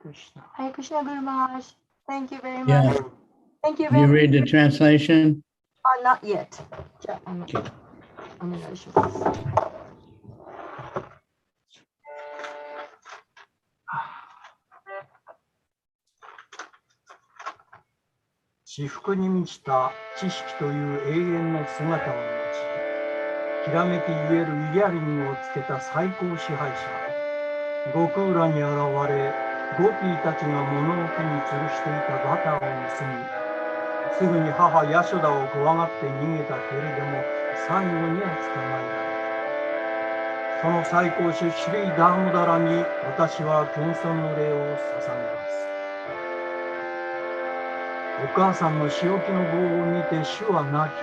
Krishna. Hare Krishna, Guru Maharaj. Thank you very much. Yeah. Thank you Can you very read the translation? Not yet. Okay. お願いします。至福に満ちた知識という永遠の姿を持ち、きらめきゆえるイヤリングをつけた最高支配者、悟空らに現れ、ゴピーたちが物置に吊るしていたバターを盗み、すぐに母ヤショダを怖がって逃げたけれども、最後には捕まえられた。その最高種シュリー・ダーモダラに私は謙遜の礼を捧げます。お母さんの仕置きの棒を見て主は泣き、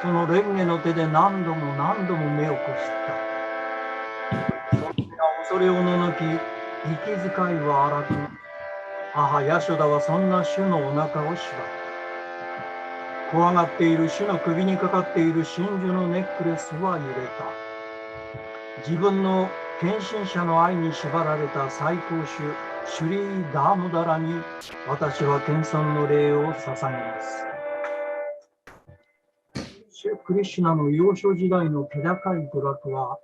そのレンゲの手で何度も何度も目をこすった。その手が恐れおののき、息遣いは荒く、母ヤショダはそんな主のお腹を縛った。怖がっている主の首にかかっている真珠のネックレスは揺れた。自分の献身者の愛に縛られた最高種シュリー・ダーモダラに私は謙遜の礼を捧げます。シュ・クリシュナの幼少時代の気高い娯楽は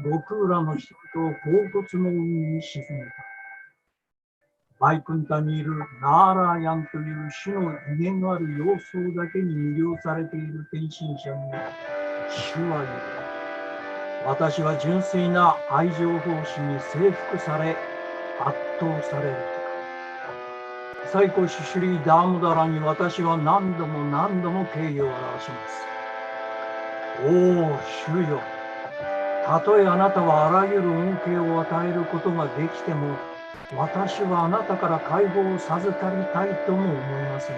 悟空らの人々を恍惚の海に沈めた。バイクンタにいるナーラーヤンという種の威厳ある様相だけに魅了されている献身者に主は言った。私は純粋な愛情奉仕に征服され圧倒されるとか。最高シュリー・ダーモダラに私は何度も何度も敬意を表します。おお、主よ。たとえあなたはあらゆる恩恵を与えることができても、私はあなたから解放を授かりたいとも思いません。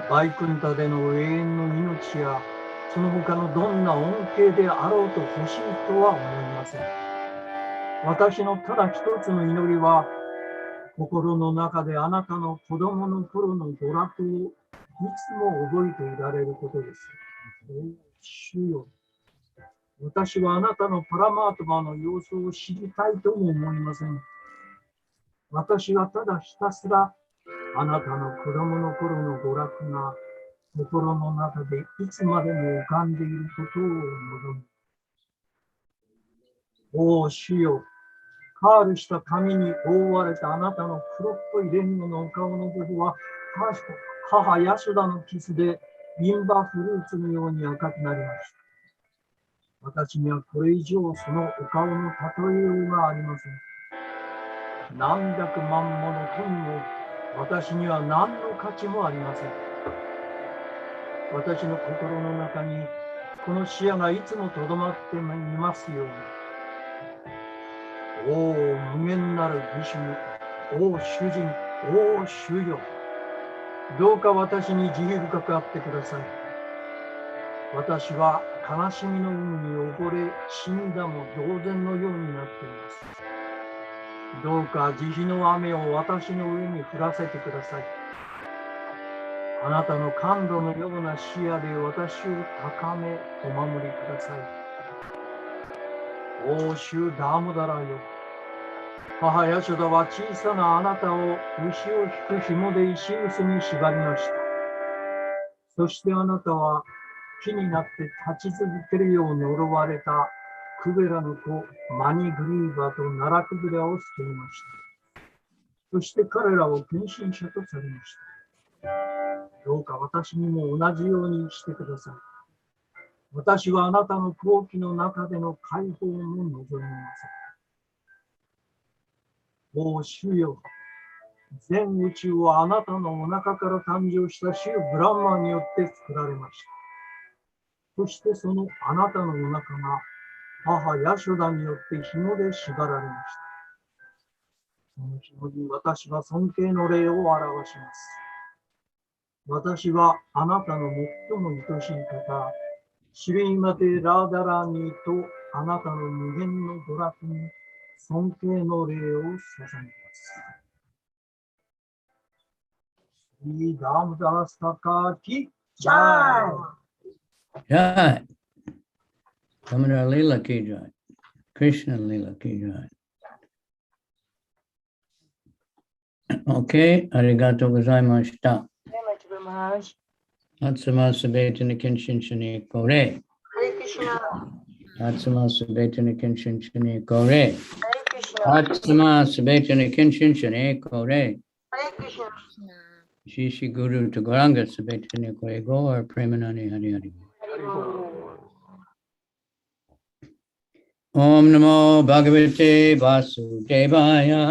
バイクンタでの永遠の命や、その他のどんな恩恵であろうと欲しいとは思いません。私のただ一つの祈りは、心の中であなたの子供の頃の娯楽をいつも覚えていられることです。主よ。私はあなたのパラマートマの様子を知りたいとも思いません。私はただひたすらあなたの子供の頃の娯楽が心の中でいつまでも浮かんでいることを望む。おお主よ、カールした髪に覆われたあなたの黒っぽいレンガのお顔の部分は母ヤシュダのキスでインバフルーツのように赤くなりました。私にはこれ以上そのお顔の例えようがありません。何百万もの富も私には何の価値もありません。私の心の中にこの視野がいつもとどまっていますように。おお、無限なる義主、おお主人、おお主よ。どうか私に慈悲深くあってください。私は悲しみの海に溺れ、死んだも同然のようになっています。どうか慈悲の雨を私の上に降らせてください。あなたの甘露のような視野で私を高め、お守りください。お主ダーモダラよ。母ヤショダは小さなあなたを牛を引く紐で石臼に縛りました。そしてあなたは木になって立ち続けるよう呪われたクベラの子マニグリーバーとナラクブラを捨てました。そして彼らを献身者とされました。どうか私にも同じようにしてください。私はあなたの好機の中での解放も望みません。お主よ、全宇宙はあなたのお腹から誕生した主ブランマーによって作られました。そしてそのあなたのお腹が母ヤショダによって紐で縛られました。その紐に私は尊敬の礼を表します。私はあなたの最も愛しい方、シュリーマテ・ラーダラーニーとあなたの無限の娯楽に尊敬の礼を捧げます。シーダムダラスタカキジャイ。Jai. Damodar Leela ki jai. Krishna Leela ki jai. Okay, arigato gozaimashita. Very much, Guru Maharaj. Atsuma sabetana kinshinshani kore. Hare Krishna. Atsuma sabetana kinshinshani kore. Hare Krishna. Atsuma sabetana kinshinshani kore. Hare Krishna. Shishi Guru to Goranga sabetana kore go or Premanani Hari Hari. Hare Bol. Om Namo Bhagavate Vasudevaya.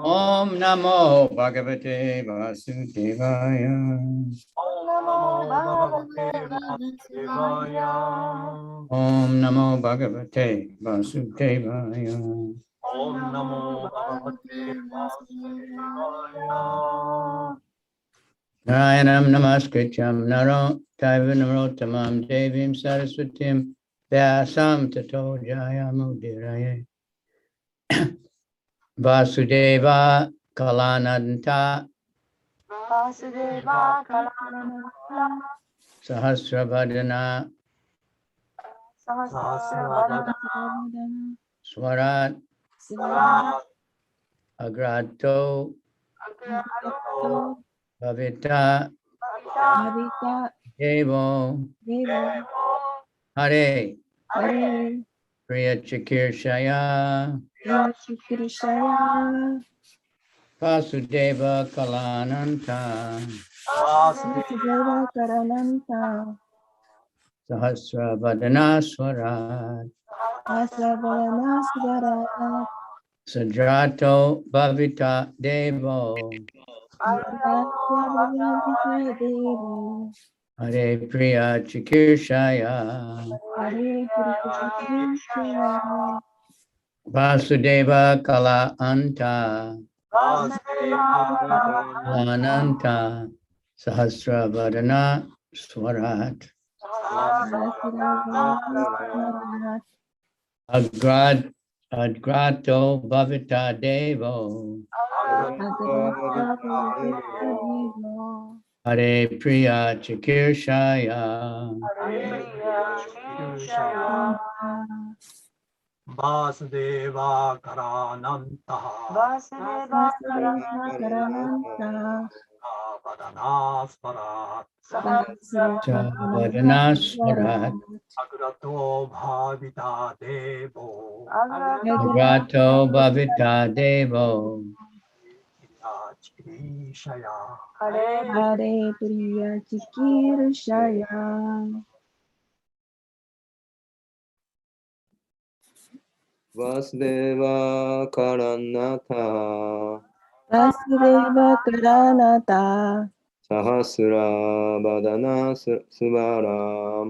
Om Namo Bhagavate Vasudevaya. Om Namo Bhagavate Vasudevaya. Om Namo Bhagavate Vasudevaya. Narayanam Namaskrityam Naro Taivanarottamam Devim Saraswatim Vyasam Tato Jayamudiraye. Vasudeva Kalananta Vasudeva Kalananta Sahasravadana Sahasravadana Swarat Agrato Agrato Bhavita Bhavita Devo Hare Hare Priya Chikirshaya Krishaya Vasudeva Kalananta Vasudeva Kalananta Sahasravadana Swarat Sahasravadana Swarat Sadrato Bhavita Devo Bhavita Devo Hare Priya Chikirshaya Hare Krishaya Vasudeva Kala Anta Ananta Sahasravadana Swarat Agrato Bhavita Devo Hare Priya Chikirshaya Vasudeva Karananta Vasudeva Karananta Avadana Sparat Sahasravadana Swarat Agrato Bhavita Devo Agrato Bhavita Devo Chikirishaya Hare Priya Chikirshaya Vasudeva Karanatha Vasudeva Karanata Sahasra Badana Suvaram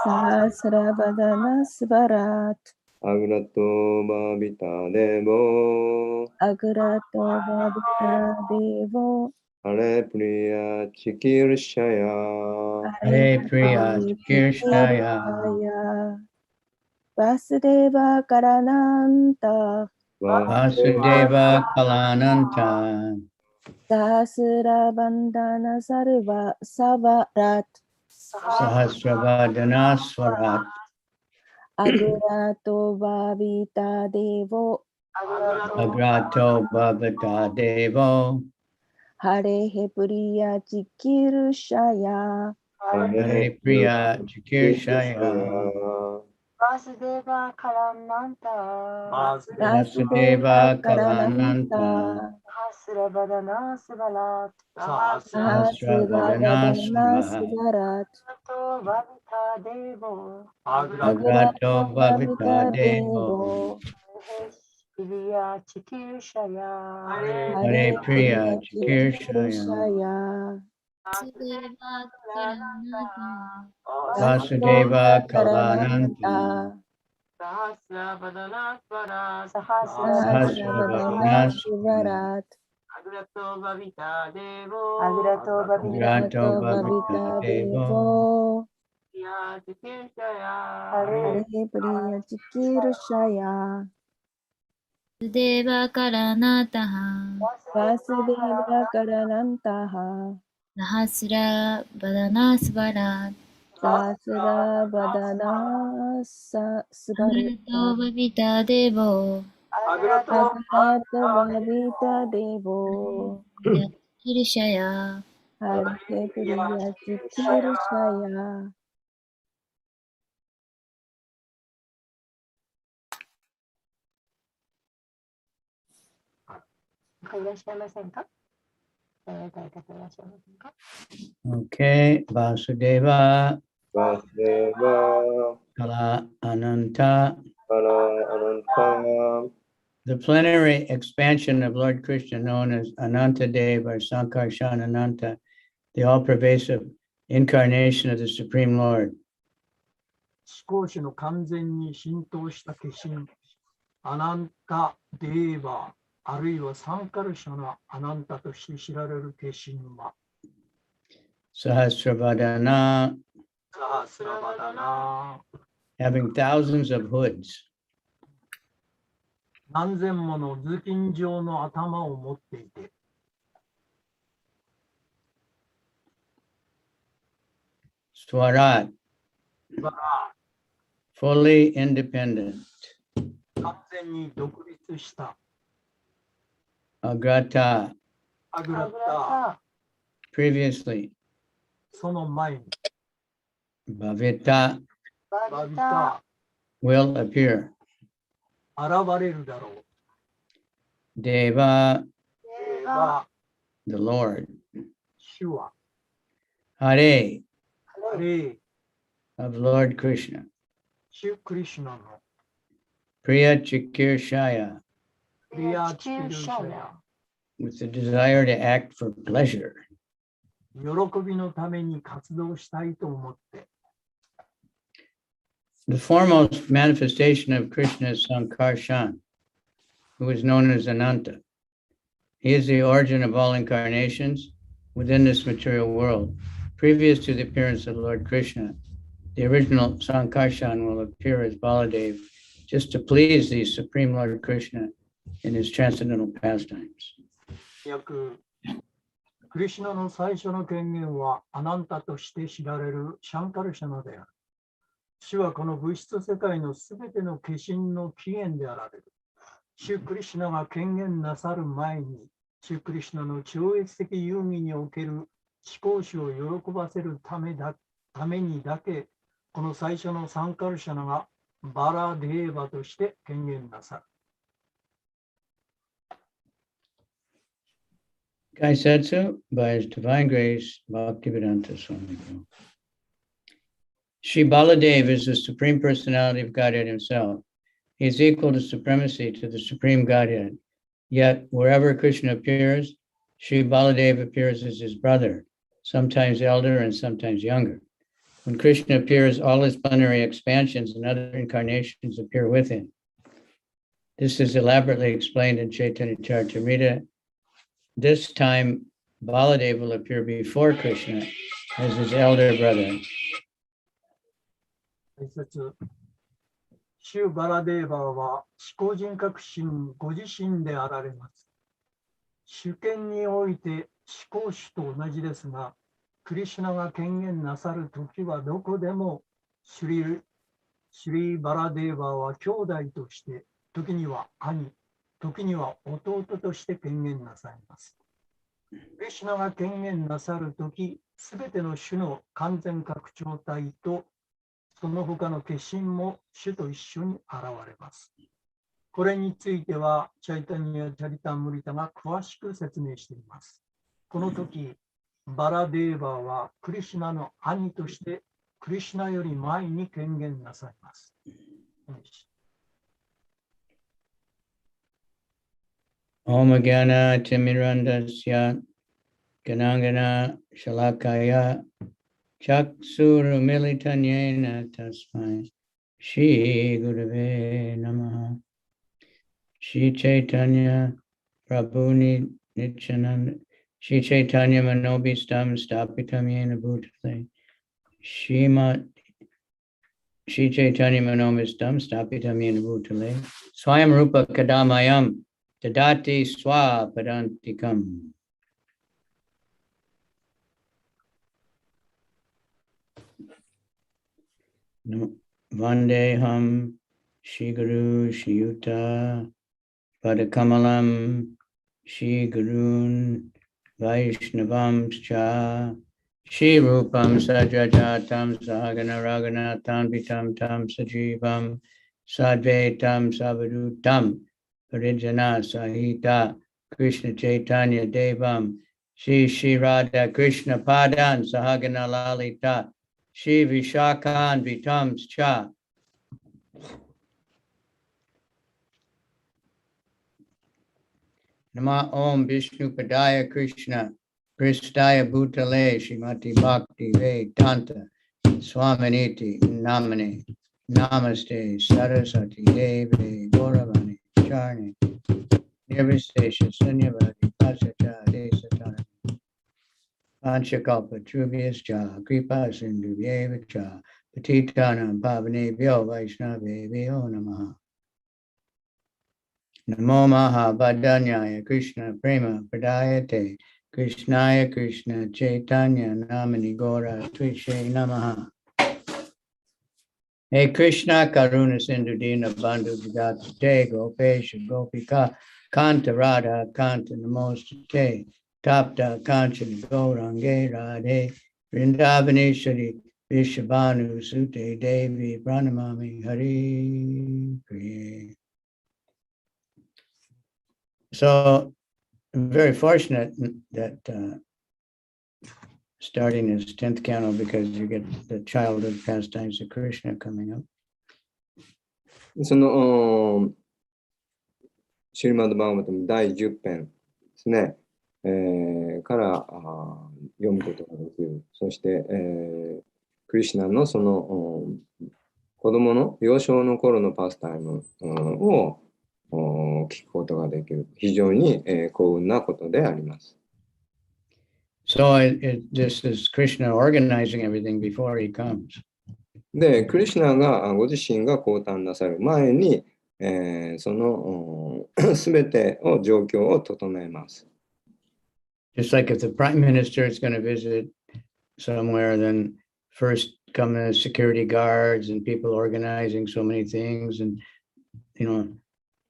Sahasravadana Svarat Agrato Bhavita Devo Agrato Bhavita Devo Hare Priya Chikirshaya Hare Priya Chikirshaya Chikirshaya Vasudeva Karananta Vasudeva Kalananta Sahasra Bandana Sarva Savarat Sahasravadana Swarat Agurato Bhavita Devo Agrato Bhavita Devo Hare Priya Chikirshaya Hare Priya Chikirshaya Vasudeva Karananta Vasudeva Kalananta Sahasravadana Svarat Sahasravadana Swarat Svarat Bhavita Devo Agrato Bhavita Devo Priya Chikirshaya Hare Priya Chikirshaya Vasudeva Kalananta Sahasravadana Svarat Sahasravadana Swarat Agrato Bhavita Devo Agrato Bhavita Devo Hare Priya Chikirshaya Vasudeva Karanataha Vasudeva Karanantaha Sahasra Vadanasvarat Sasra Badana Agrato Sbarita Babita Devo Agrata Bhavita Devo Kirishaya Hare Priya Chikirshaya. いらっしゃいませんか？やりたい方いらっしゃいませんか？ Okay, Vasudeva, Vasudeva, Kala Ananta. Kala Ananta, The plenary expansion of Lord Krishna, known as Ananta Dev or Sankarshan Ananta, the all-pervasive incarnation of the Supreme Lord. 思考主の完全に浸透した化身、アナンタ・デーバ、あるいはサンカルシャなアナンタとして知られる化身は、Sahasravadana, サハスラバダナ、 having thousands of hoods. 何千もの頭巾状の頭を持っていて、Swarat, fully independent. 完全に独立した、 Agrata, アグラッタ、 previously. その前に、 Bhavita バビタ、 will appear. 現れるだろう。 Deva, デーバ、 the Lord. 主は、 Hare あれ、 of Lord Krishna. 主クリシュナの Priya Chikirshaya, クリアチキルシャヤ、 with the desire to act for pleasure. 喜びのために活動したいと思って、 The foremost manifestation of Krishna is Sankarshan, who is known as Ananta. He is the origin of all incarnations within this material world. Previous to the appearance of Lord Krishna, the original Sankarshan will appear as Baladev just to please the Supreme Lord Krishna in his transcendental pastimes. 約クリシュナの最初の権限はアナンタとして知られるシャンカルシャナである。主はこの物質世界のすべての化身の起源であられる。主クリシュナが権限なさる前に、主クリシュナの超越的遊戯における思考主を喜ばせるためにだけ、この最初のサンカルシャナがバラデーバとして権限なさる。Kaisetsu, by his divine grace, Bhaktivedanta Swami Maharaj. Shri Baladev is the Supreme Personality of Godhead himself. He is equal to supremacy to the Supreme Godhead. Yet, wherever Krishna appears, Shri Baladev appears as his brother, sometimes elder and sometimes younger. When Krishna appears, all his plenary expansions and other incarnations appear with him. This is elaborately explained in Chaitanya Charitamrita. This time, Baladev will appear before Krishna as his elder brother. 解説。シュバラデーバーは思考人格心ご自身であられます。主権において思考主と同じですが、クリシュナが権限なさるときはどこでもシュリーバラデーバーは兄弟として、時には兄、時には弟として権限なさいます。クリシュナが権限なさるとき、すべての主の完全拡張体とその他の化身も主と一緒に現れます。これについては、チャイタニア・チャリタムリタが詳しく説明しています。この時、バラデーバーはクリシュナの兄として、クリシュナより前に権限なさいます。Om Gyana Timirandasya Ganangana Shalakaya Chaksuru Militanyena Tasmai Shri Gurave Namaha Shri Chaitanya Prabhu Nityananda Shri Chaitanya Manobhistam Stapitam Yena Bhutale Shri Chaitanya Manobhistam Stapitam Yena Bhutale Swayam Rupa Kadamayam Tadati Swa Padantikam. Vandeham Shri Guru Shri Yuta Padakamalam Shri Gurun Vaishnavam Cha Shri Rupam Sajajatam Sahagana Raghunatham Vitam Tam Sajivam Sadvaitam Savadutam Parijana Sahita Krishna Chaitanya Devam Shri Shri Radha Krishna Padan Sahagana Lalita Shri Vishakan Vitam Cha Nama Om Vishnu Padaya Krishna Pristaya Bhutale Shrimati Bhakti Vedanta Swaminiti Namane Namaste Saraswati Devi Gauravani Charni Nirvishesha Sunyavadi Pasacha Desatana Panchakalpa Trubhyascha Kripa Sindhu Vyevacha Patitanam Pavanebhyo Vaishnavebhyo Namaha Namo Mahabhadanyaya Krishna Prema Pradayate Krishnaya Krishna Chaitanya Namani Gora Tvishe Namaha. Hey Krishna Karuna Sindhu Dina Bandhu Jagatate Gopesha Gopika Kanta Radha Kanta Namostate Tapta Kanchana Gaurange Radhe Vrindavaneshwari Vishabhanu Sute Devi Pranamami Hari Priya. So I'm very fortunate that starting this 10th canto because you get the childhood pastimes of Krishna coming up. そのシリマッド・バーガバタム第10編ですね、から読むことができる。そして、クリシュナのその子供の幼少の頃のパスタイムを聞くことができる。非常に幸運なことであります。So this is Krishna organizing everything before he comes. で、クリシュナがご自身が降誕なさる前に、そのすべてを状況を整えます。Just like if the prime minister is going to visit somewhere, then first come the security guards and people organizing so many things, and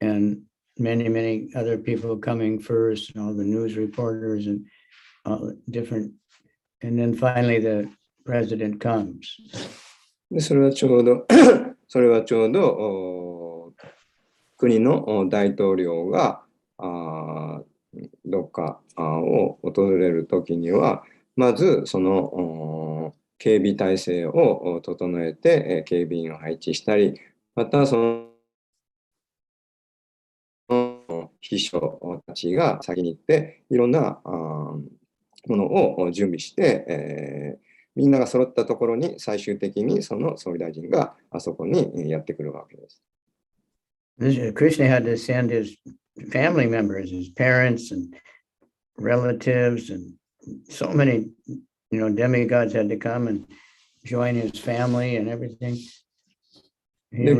and many other people coming first, and all the news reporters and all different, and then finally the president comes. でそれはちょうど国の大統領がどっかを訪れるときには、まずその警備体制を整えて警備員を配置したり、またその秘書たちが先に行っていろんなものを準備して、みんなが揃ったところに最終的にその総理大臣があそこにやってくるわけです。Krishna had to send his family members, his parents and relatives, and so many, demigods had to come and join his family and everything. で、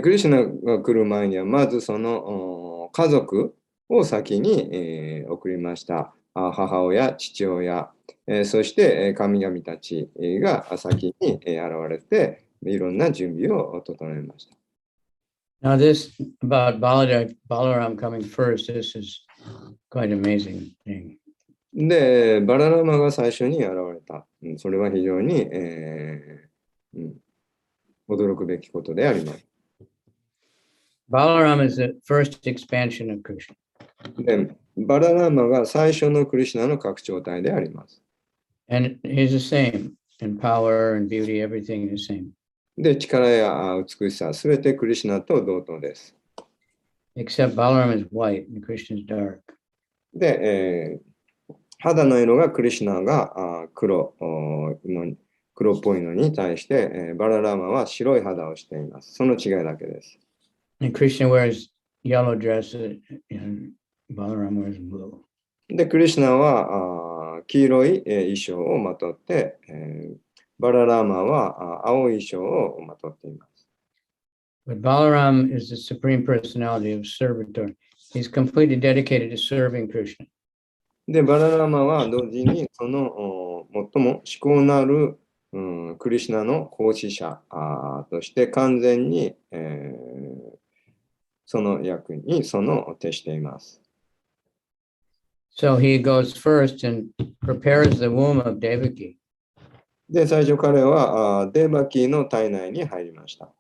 クリシュナが来る前には、まずその家族を先に送りました。母親、父親、そして神々たちが先に現れて、いろんな準備を整えました。Now this about Balaram coming first, this is quite an amazing thing. で、バララマが最初に現れた。それは非常に、驚くべきことであります。Balaram is the first expansion of Krishna. で、バララマが最初のクリシュナの拡張体であります。And he's the same in power and beauty, everything is the same. で、力や美しさ、すべてクリシュナと同等です。Except Balaram is white and Krishna is dark. で、肌の色がクリシュナが黒っぽいのに対して、バララマは白い肌をしています。その違いだけです。And Krishna wears yellow dress and Balaram wears blue. で、クリシュナは黄色い衣装をまとって、バララーマは青い衣装をまとっています。But Balaram is the supreme personality of servitor. He's completely dedicated to serving Krishna. で、バララーマは同時にその最も至高なるクリシュナの奉仕者として完全に、その役に徹しています。So he goes first and prepares the womb of Devaki. で、最初彼はデーバキーの体内に入りました。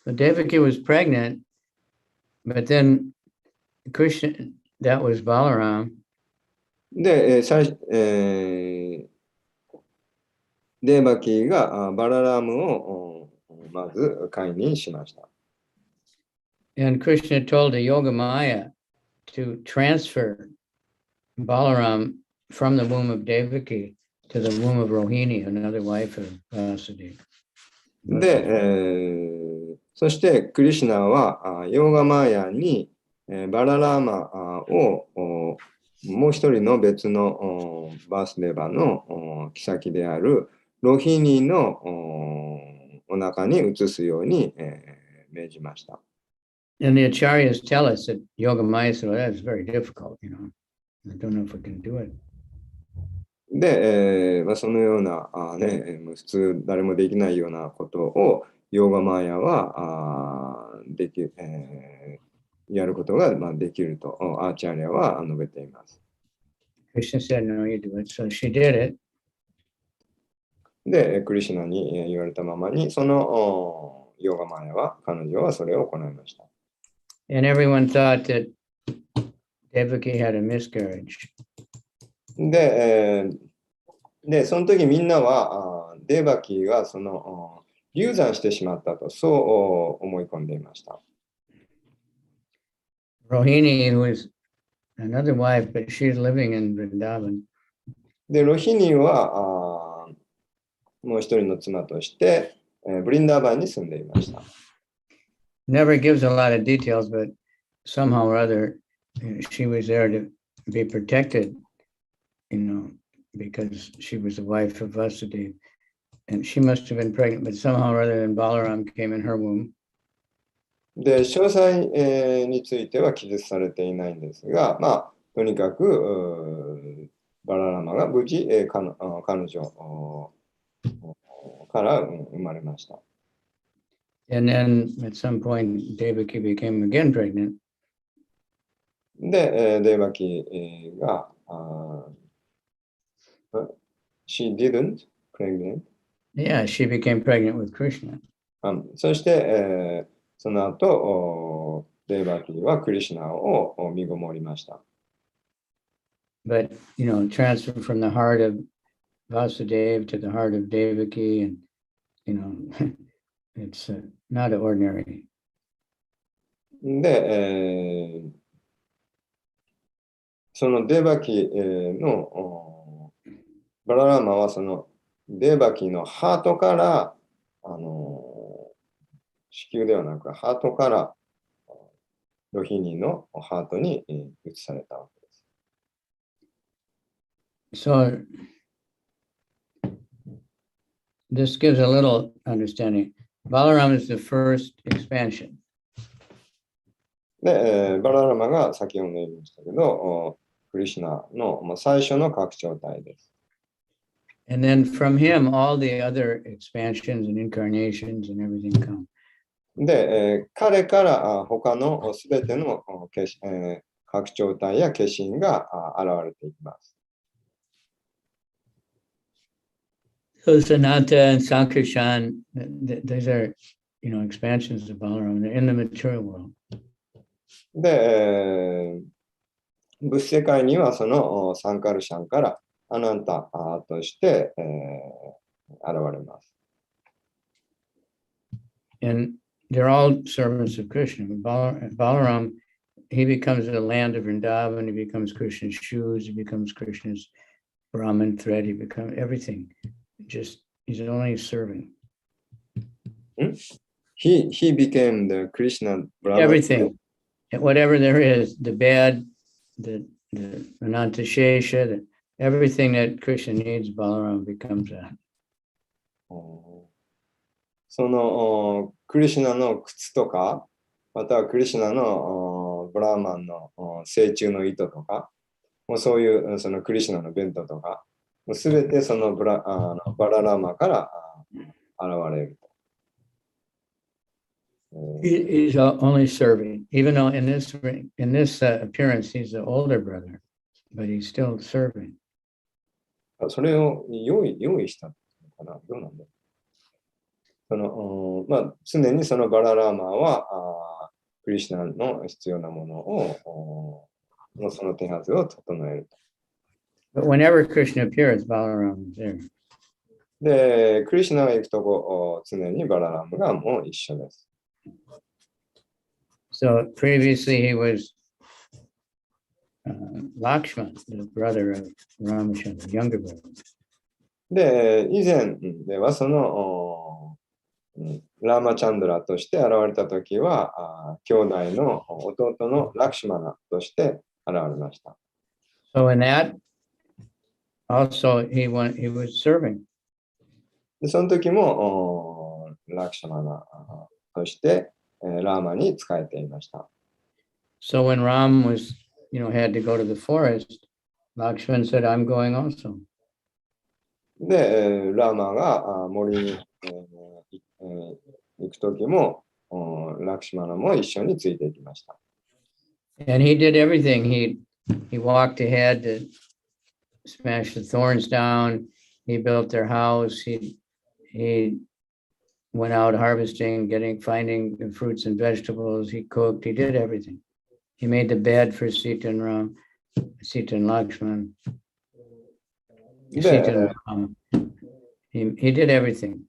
But Devaki was pregnant, but then Krishna, that was Balaram. で、デーバキーがバララームをまず解任しました。And Krishna told the Yogamaya to transfer Balaram from the womb of Devaki to the womb of Rohini, another wife of Vasudeva. で、そしてクリシュナはヨーガマーヤにバララーマをもう一人の別のバースデバの妃であるロヒニのお腹に移すように命じました。And the acharyas tell us that Yogamaya said, well, that's very difficult, you know. I don't know if we can do it. で、そのような普通誰もできないようなことをヨーガマーヤはやることができるとアーチャリアは述べています。Krishna said, no, you do it. So she did it. で、クリシュナに言われたままに、そのヨーガマーヤは、彼女はそれを行いました。And everyone thought that Devaki had a miscarriage. で、その時みんなは、デーバキーが流産してしまったと、そう思い込んでいました。Rohini, who is another wife, but she's living in Vrindavan. で、ロヒニーはもう一人の妻として、ブリンダーバンに住んでいました。Never gives a lot of details, but somehow or other, she was there to be protected, you know, because she was the wife of Vasudeva. And she must have been pregnant, but somehow or other, then Balaram came in her womb. で、詳細、については記述されていないんですが、とにかくバララマが無事、彼女から生まれました。And then at some point, Devaki became again pregnant. で、デーバキが、she didn't pregnant. Yeah, she became pregnant with Krishna. そして、その後、デーバキはクリシュナを身ごもりました。But, you know, transfer from the heart of Vasudeva to the heart of Devaki, and, you know, it's not ordinary. で、そのデーバキのバララーマはそのデーバキのハートから子宮ではなくハートからロヒニのハートに移されたわけです。So this gives a little understanding. Balaram is the first expansion. で、バララマが先ほど言いましたけど、クリシュナの最初の拡張体です。And then from him, all the other expansions and incarnations and everything come. で、彼から他のすべての拡張体や化身が現れていきます。So Sanata and Sankarshan, these are, you know, expansions of Balaram. They're in the material world. で、物世界にはそのサンカルシャンからアナンタとして、現れます。And they're all servants of Krishna. Balaram, he becomes the land of Vrindavan, he becomes Krishna's shoes, he becomes Krishna's Brahman thread, he becomes everything. Just, he's only serving. He became the Krishna Brahman. Everything. And whatever there is, the bad, the Anantashesha, everything that Krishna needs, Balaram becomes that. そのクリシュナの靴とか、またはクリシュナのブラーマンの成虫の糸とか、もうそういうそのクリシュナの弁当とか、すべてそのバララーマから現れると。He's only serving, even though in this appearance he's the older brother, but he's still serving. それを用意したのかな、どうなんだ。常にそのバララーマはクリシュナの必要なものをその手はずを整えると。But whenever Krishna appears, Balaram is there. で、クリシュナが行くとこ常にバララームがもう一緒です。So previously he was Lakshman, the brother of Ramachandra, younger brother. で、以前ではそのラーマチャンドラとして現れたときは、兄弟の弟のラクシマナとして現れました。So in that, also he was serving. でその時もラクシマナとしてラーマに仕えていました。So when Ram was, had to go to the forest, Lakshman said, "I'm going also." で、ラーマが森に行く時もラクシマナも一緒についていきました。And he did everything. He walked ahead to smash the thorns down. He built their house. He went out harvesting, finding the fruits and vegetables. He cooked. He did everything. He made the bed for Sita and Ram, Sita and Lakshman. Sita and Ram. He did everything.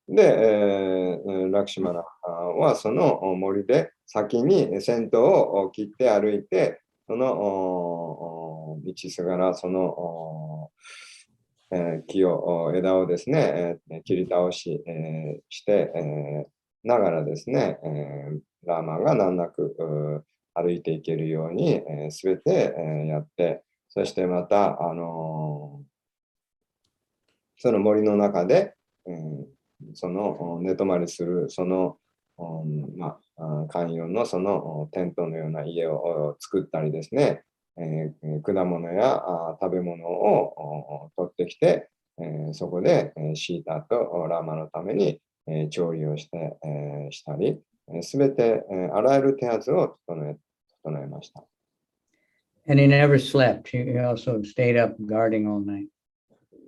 で、ラクシマナはその森で先に先頭を切って歩いて、その道すがらその枝をですね、切り倒し、してながらですね、ラーマンが難なく歩いていけるようにすべてやって、そしてまた、その森の中で、その寝泊まりするその寛容のそのテントのような家を作ったりですね、果物や食べ物を取ってきて、そこでシータとラーマのために調理をしたり、すべてあらゆる手はずを整えました。And he never slept. He also stayed up guarding all night.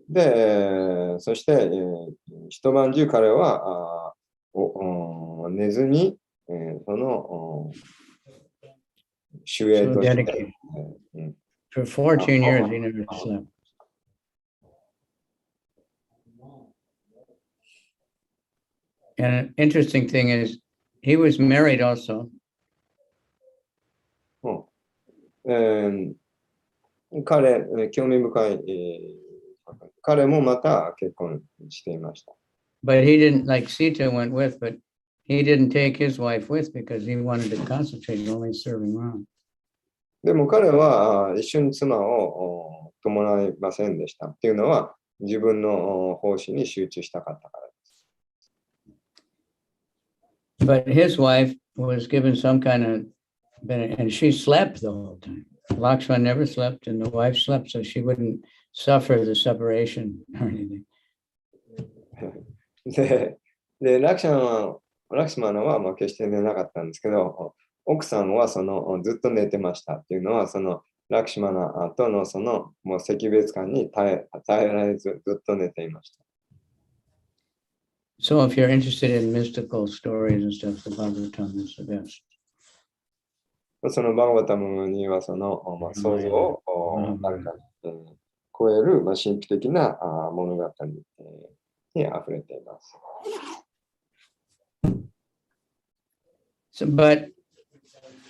で、そして、一晩中彼は寝ずに、その守衛として、For 14 years, he never slept. And an interesting thing is, he was married also. 興味深い、彼もまた結婚していました。But he didn't, like Sita went with, but he didn't take his wife with because he wanted to concentrate only serving Ram. でも彼は一緒に妻を伴いませんでした。っていうのは自分の奉仕に集中したかったからです。But his wife was given some kind of, and she slept the whole time. Lakshman never slept, and the wife slept, so she wouldn't suffer the separation or anything. で、ラクシマナは決して寝なかったんですけど、奥さんはずっと寝てましたっていうのは、そのラクシマナとのもう惜別感に耐えられず、ずっと寝ていました。So if you're interested in mystical stories and stuff, the Bhagavatam is the best. そのバガバタムには想像を超える神秘的な物語にあふれています。So, but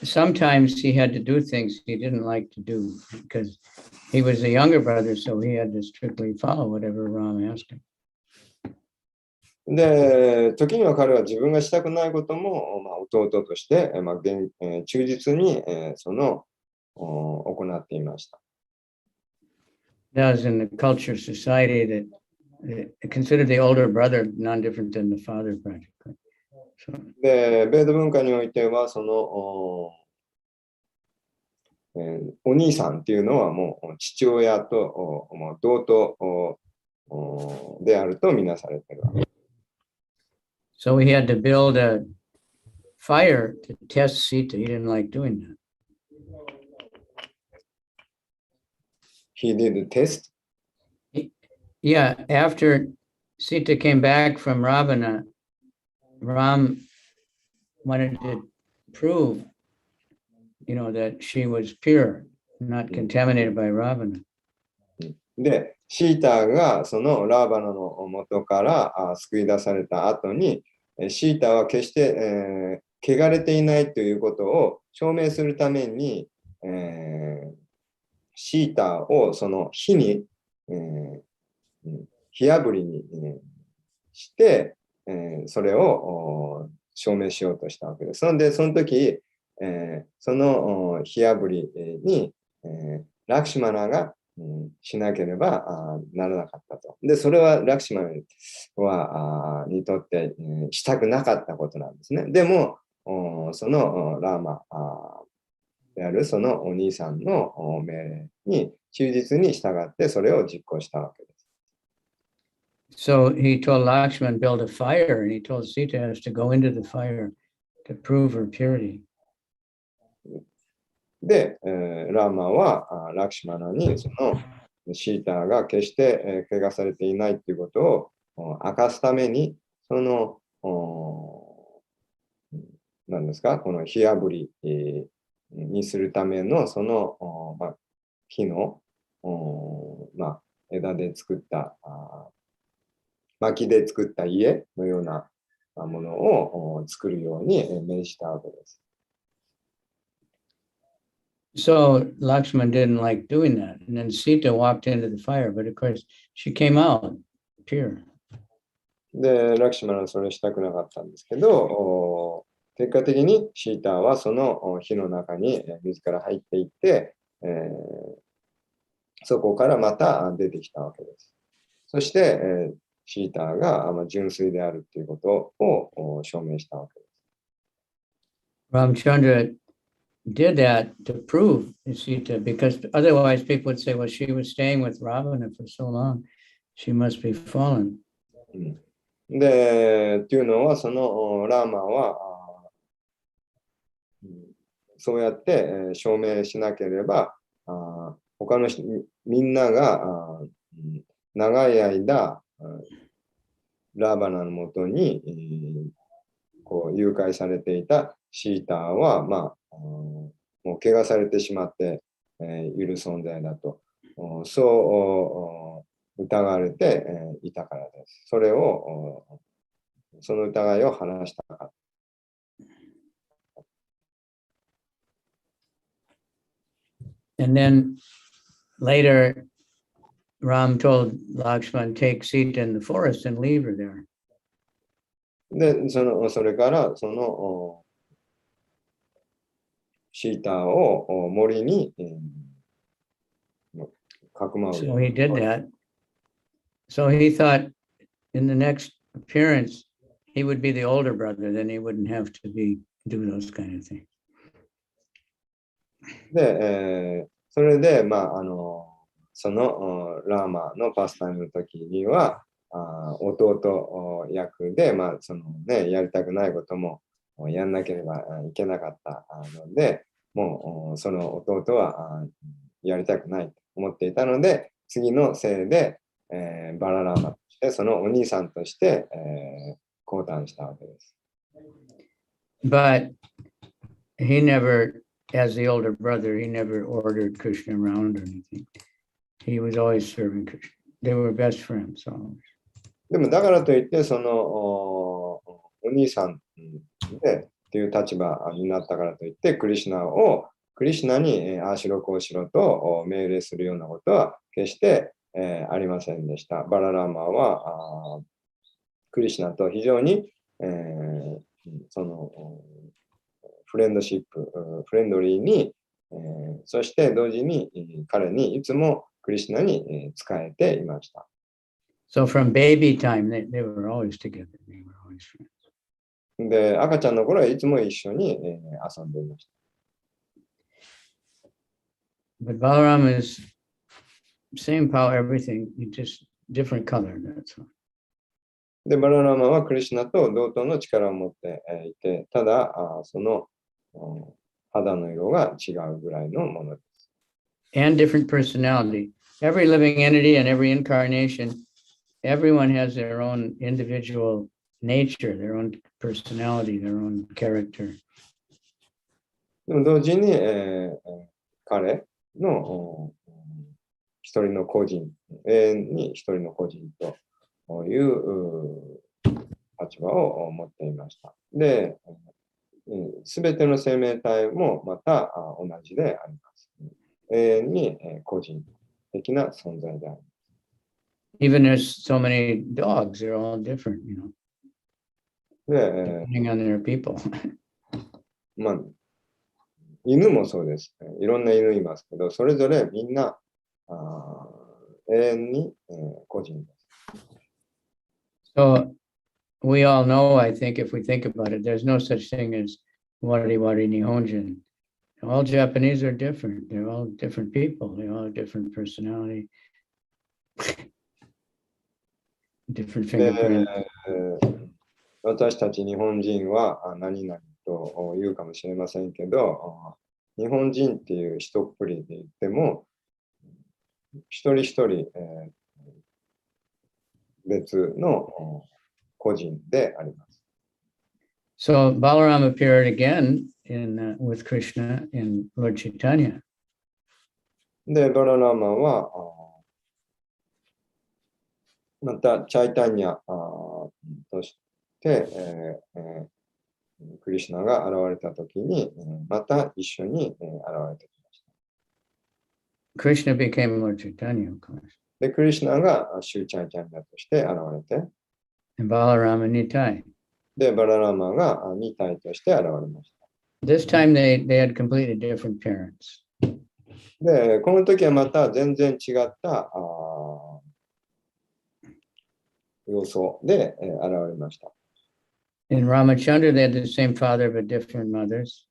sometimes he had to do things he didn't like to do because he was the younger brother, so he had to strictly follow whatever Ram asked him. で、時には彼は自分がしたくないことも、弟として、忠実に行っていました。That was in the culture society that considered the older brother none different than the father practically. So, で、米ド文化においては、お兄さんっていうのはもう父親ともう同等であるとみなされているわけ。So he had to build a fire to test Sita. He didn't like doing that. He did test. Yeah, after Sita came back from Ravana, Ram wanted to prove, that she was pure, not contaminated by Ravana. で、シータがそのラーバナの元から救い出された後に、シータは決して、汚れていないということを証明するために、シータをその火に、火あぶりに、して、それを証明しようとしたわけです。その時、その火あぶりに、ラクシマナがしなければならなかったと。で、それはラクシマナにとってしたくなかったことなんですね。でも、そのラーマであるそのお兄さんの命令に忠実に従ってそれを実行したわけです。So he told Lakshman build a fire, and he told Sita has to go into the fire to prove her purity. で、ラーマはラクシマナにそのシータが決して汚されていないということを明かすために、その何ですか、この火あぶりにするためのその木の枝で作った薪で作った家のようなものを作るように命じたわけです。So Lakshman didn't like doing that. And then Sita walked into the fire, but of course she came out pure. で、ラクシマナはそれしたくなかったんですけど、結果的にシータはその火の中に自ら入っていって、そこからまた出てきたわけです。そして、シータが純粋であるということを証明したわけです。Ramchandra did that to prove Sita, because otherwise people would say, well, she was staying with Ravana for so long, she must be fallen. で、っていうのは、そのラーマは、そうやって証明しなければ、他のみんなが長い間、ラーバナのもとに、こう誘拐されていたシーターは、もう怪我されてしまっている存在だと、そう疑われていたからです。その疑いを晴らしたかった。And then later, Ram told Lakshman, take Sita in the forest and leave her there. で、それからそのシーターを森にかくまう。So he did that. So he thought in the next appearance, he would be the older brother, then he wouldn't have to do those kind of things. で、それで、そのラーマのパスタイムの時には、弟役で、そのね、やりたくないこともやんなければいけなかったので、もうその弟はやりたくないと思っていたので、次のせいで、バララーマとして、そのお兄さんとして、降誕したわけです。But he never, as the older brother, he never ordered Krishna around or anything. He was always serving Krishna. They were best friends always. でもだからといって、そのお兄さんでっていう立場になったからといって、クリシナにああしろこうしろと命令するようなことは決してありませんでした。バララーマはクリシナと非常にそのフレンドリーに、そして同時に彼にいつもクリシナに仕えていました。So from baby time, they were always together. They were always friends. で、赤ちゃんの頃はいつも一緒に遊んでいました。But Balaram is same power, everything, just different color. That's all. で、バララーマはクリシュナと同等の力を持っていて、ただ、その肌の色が違うぐらいのものです。And different personality. Every living entity and every incarnation, everyone has their own individual nature, their own personality, their own character. でも同時に、彼の一人の個人、永遠に一人の個人という立場を持っていました。で、すべての生命体もまた同じであります。永遠に個人的な存在であります。Even there's so many dogs, they're all different, you know, で、depending on their people. まあ、犬もそうです。いろんな犬いますけど、それぞれみんな永遠に個人です。So we all know, I think, if we think about it, there's no such thing as wari wari nihonjin. All Japanese are different. They're all different people. They all have different personality, different fingerprint. 私たち日本人は何々と言うかもしれませんけど、日本人っていう一括りで言っても、一人一人、別の個人であります。So Balaram appeared again with Krishna in Lord Chaitanya. で、バララーマはまたチャイタニャとして、クリシュナが現れたときに、また一緒に現れてきました。Krishna became Lord Chaitanya, of course. で、クリシュナがシューチャイタニャとして現れて、And Balaram and Nitai. で、バララーマが2体として現れました。This time they had completely different parents. で、この時はまた全然違った様相で現れました。In Ramachandra, they had the same father but different mothers.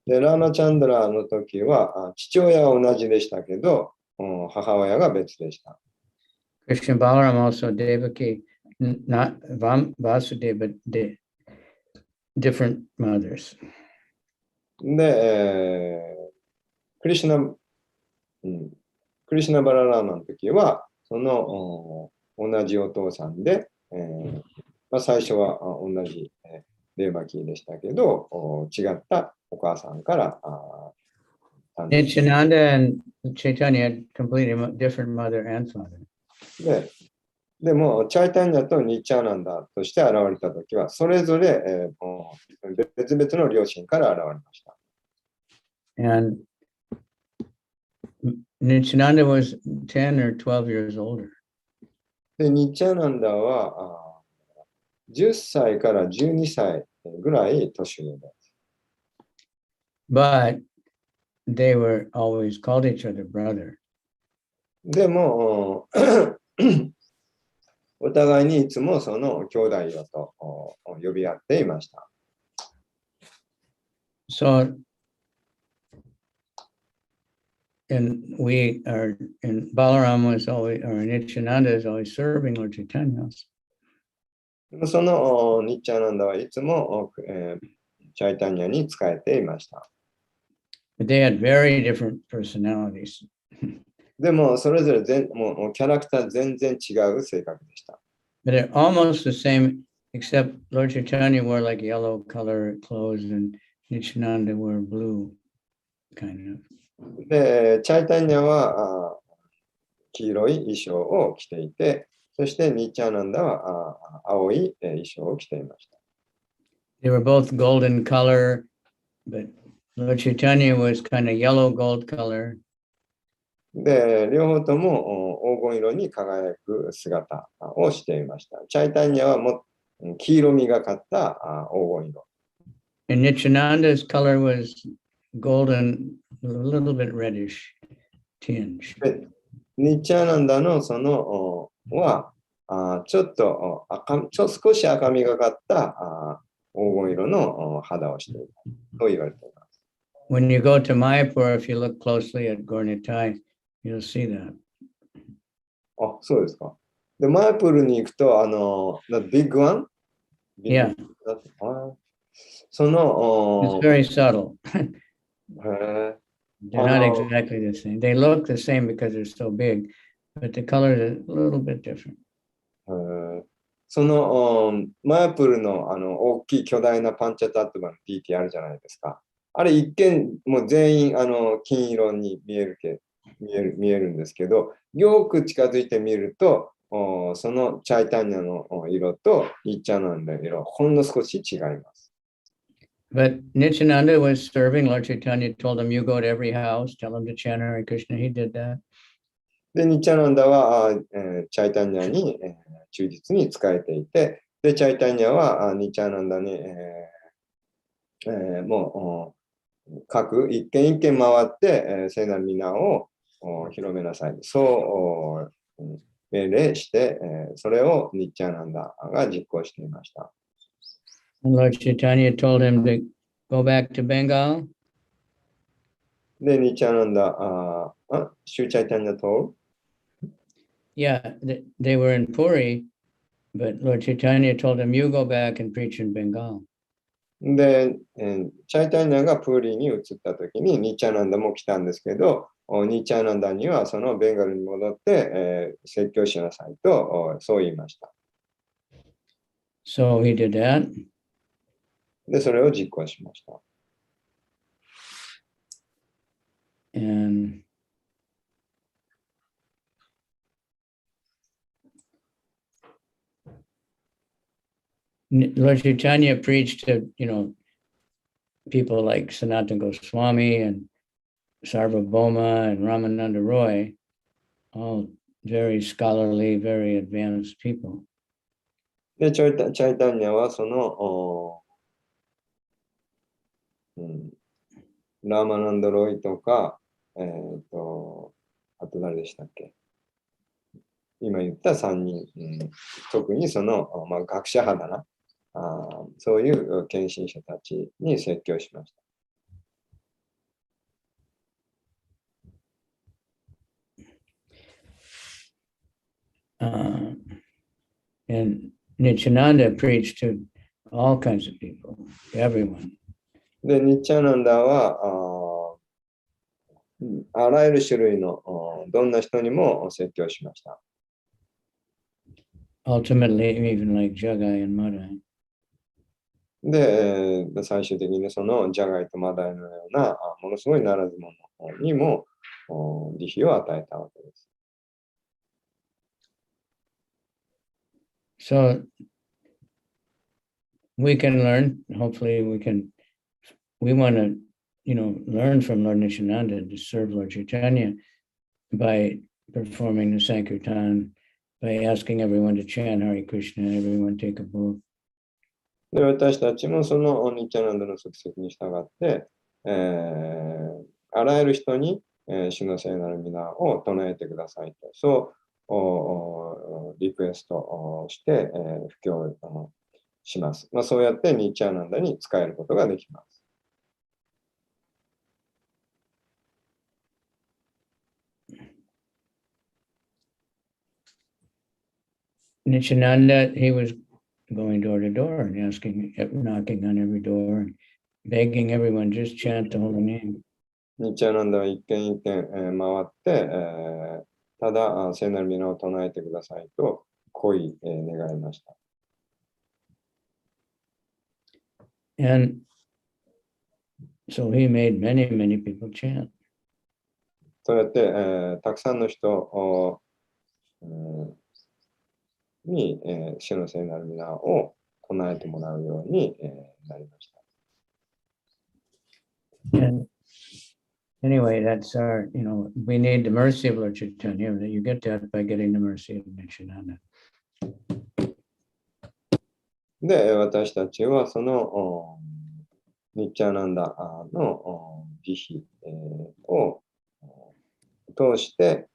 で、ラーマチャンドラの時は父親は同じでしたけど、母親が別でした。Krishna Balaram also Devaki, not Vasudeva, but different mothers. で、クリシュナバララーマの時は、その同じお父さんで、最初は同じデーバキーでしたけど、違ったお母さんからNityananda and Chaitanya had completely different mother and father. でも、チャイタニャとニッチャーナンダとして現れたときは、それぞれ、別々の両親から現れました。And Nityananda was 10 or 12 years older. で、ニッチャーナンダは10歳から12歳ぐらい年上です。But they were always called each other brother. でも、お互いにいつもその兄弟よと呼び合っていました。So, and Balaram was always, or Nityananda is always serving Lord Chaitanya. そのニッチャーナンダはいつもチャイタニャに仕えていました。But they had very different personalities. でも、それぞれもうキャラクター全然違う性格でした。But they're almost the same, except Lord Chaitanya wore like yellow color clothes and Nityananda wore blue, kind of. で、チャイタニャは黄色い衣装を着ていて、そしてニッチャーナンダは青い衣装を着ていました。They were both golden color, but Lord Chaitanya was kind of yellow gold color. で、両方とも黄金色に輝く姿をしていました。チャイタニャはも黄色みがかった黄金色。And Nityananda's color was golden, a little bit reddish tinge. で、ニッチャーナンダのそのはちょっと少し赤みがかった黄金色の肌をしていると言われています。When you go to Mayapur, if you look closely at Gornitai, you'll see that. あ、そうですか。で、マイプールに行くと、ビッグワン Yeah, そ it's の、very subtle. へ They're not Oh. exactly the same. They look the same because they're so big, but the colors are a little bit different. その、マイプールの、大きい巨大なパンチャタットバの PT あるじゃないですか。あれ一見、もう全員、金色に見えるんですけど、よく近づいてみると、そのチャイタニアの色とニッチャナンダの色、ほんの少し違います。But Nityananda was serving. Lord Chaitanya told him, you go to every house, tell them to chant Hare Krishna. He did that. で、ニッチャナンダは、チャイタニアに、忠実に仕えていて、で、チャイタニアはニッチャナンダに、もう一軒一軒回って、聖なる皆を広めなさい。そう命令して、それをニッチャナンダが実行していました。And Lord Chaitanya told him to go back to Bengal. で、ニッチャナンダ、シューチャイタニアと Yeah, they were in Puri, but Lord Chaitanya told him, you go back and preach in Bengal. で、チャイタニアがプーリーに移ったときにニッチャナンダも来たんですけど、ニッチャナンダにはそのベンガルに戻って、説教しなさいとそう言いました。So he did that. で、それを実行しました。And Lord Chaitanya preached to, people like Sanatana Goswami and Sarvabhauma and Ramananda Roy, all very scholarly, very advanced people. で、チャイタニアはその、ラーマナンドロイとか、あと誰でしたっけ？今言った3人、特にその、学者派だな。そういう献身者たちに説教しました。And Nityananda preached to all kinds of people, everyone. で、ニッチャナンダはあらゆる種類のどんな人にも説教しました。Ultimately, even like Jagai and Madai. で、最終的にそのジャガイとマダイのようなものすごいならず者にも慈悲を与えたわけです。So we can learn, hopefully we want to, learn from Lord Nityananda to serve Lord Chaitanya by performing the Sankirtan, by asking everyone to chant Hare Krishna, everyone take a book. で、私たちもそのニッチャナンダの足跡に従って、あらゆる人に、主の聖なる皆を唱えてくださいと、そうリクエストをして、布教します。そうやってニッチャナンダに使えることができます。Nityananda, he was going door to door and knocking on every door and begging everyone just chant the holy name. ニッチャナンダは一軒一軒、回って、ただ聖なる皆を唱えてくださいと恋、願いました。And so he made many, many people chant. そうやって、たくさんの人に、主の聖なる皆を唱えてもらうように、なりました。And anyway, that's our, we need the mercy of Lord Chaitanya. You get that by getting the mercy of Nityananda. で、私たちはそのニッチャナンダの慈悲を通して、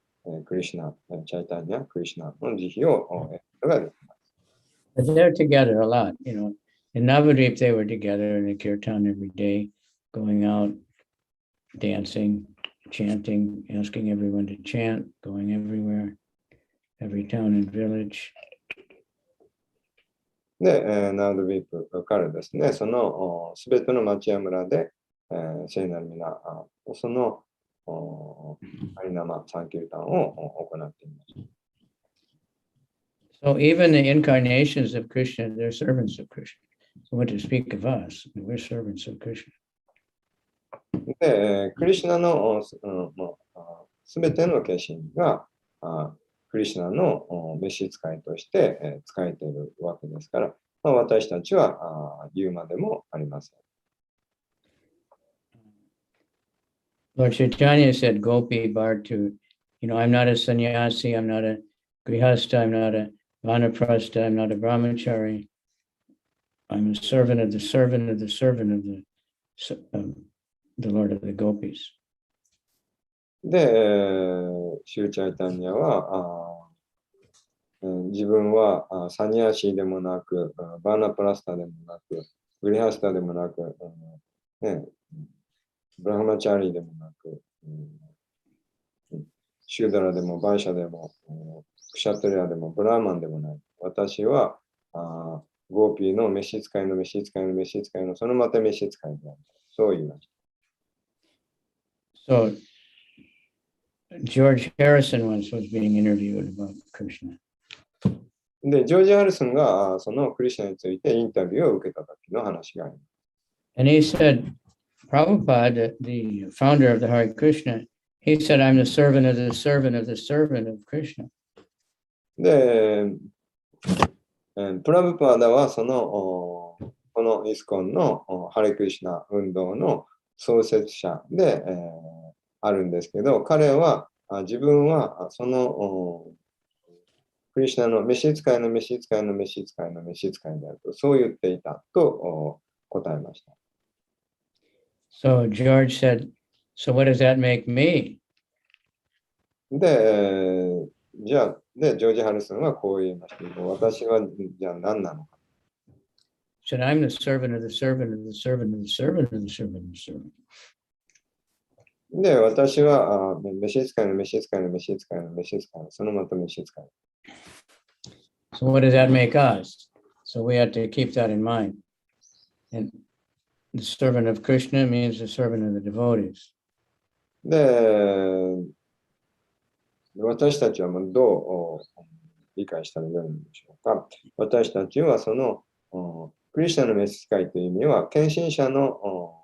クリシュナ、チャイタニア、クリシュナの慈悲を得ることができます。But they're together a lot, In Navadvip, they were together in the kirtan every day, going out dancing, chanting, asking everyone to chant, going everywhere, every town and village. で、ナウドビープ、彼ですね、そのすべての町や村で、聖なる皆、そのハリナマ・サンキルタンを行っています。So even the incarnations of Krishna, they're servants of Krishna. So what to speak of us? We're servants of Krishna. で、クリシュナのすべての化身がクリシュナの召使いとして仕えているわけですから、私たちは言うまでもありません。Lord Chaitanya said, Gopi Bhartu, I'm not a sannyasi, I'm not a grihasta, I'm not a vanaprastha, I'm not a brahmachari. I'm a servant of the servant of the servant of the Lord of the Gopis. で、シューチャイタニアは自分はサニアシーでもなく、バーナプラスタでもなく、グリハスタでもなく、ブラハマチャーリーでもなく、シューダラでもバイシャでも、クシャトリアでもブラーマンでもない。私はゴーピーの召使いの召使いの召使いのそのまた召使いである。そう言いました。So, George Harrison once was being interviewed about Krishna. で、ジョージ・ハリソンがそのクリシュナについてインタビューを受けた時の話があります。And he said, Prabhupada, the founder of the Hare Krishna, he said, I'm the servant of the servant of the servant of Krishna. で、プラブパーダはこのイスコンのハレクリシュナ運動の創設者で、あるんですけど、彼は自分はそのクリシュナの召使いの召使いの召使いの召使いであると、そう言っていたと答えました。So George said, so what does that make me? で、じゃあ、ジョージ・ハリソンはこう言いました。私はじゃあ何なのか。Said, I'm the servant of the servant of the servant of the servant of the servant of the servant. で、私は召使いの召使いの召使いの召使いのそのまた召使い。So what does that make us? So we have to keep that in mind. And the servant of Krishna means the servant of the devotees. で、私たちはどう理解したらよいのでしょうか。私たちはそのクリシュナの召使いという意味は、献身者の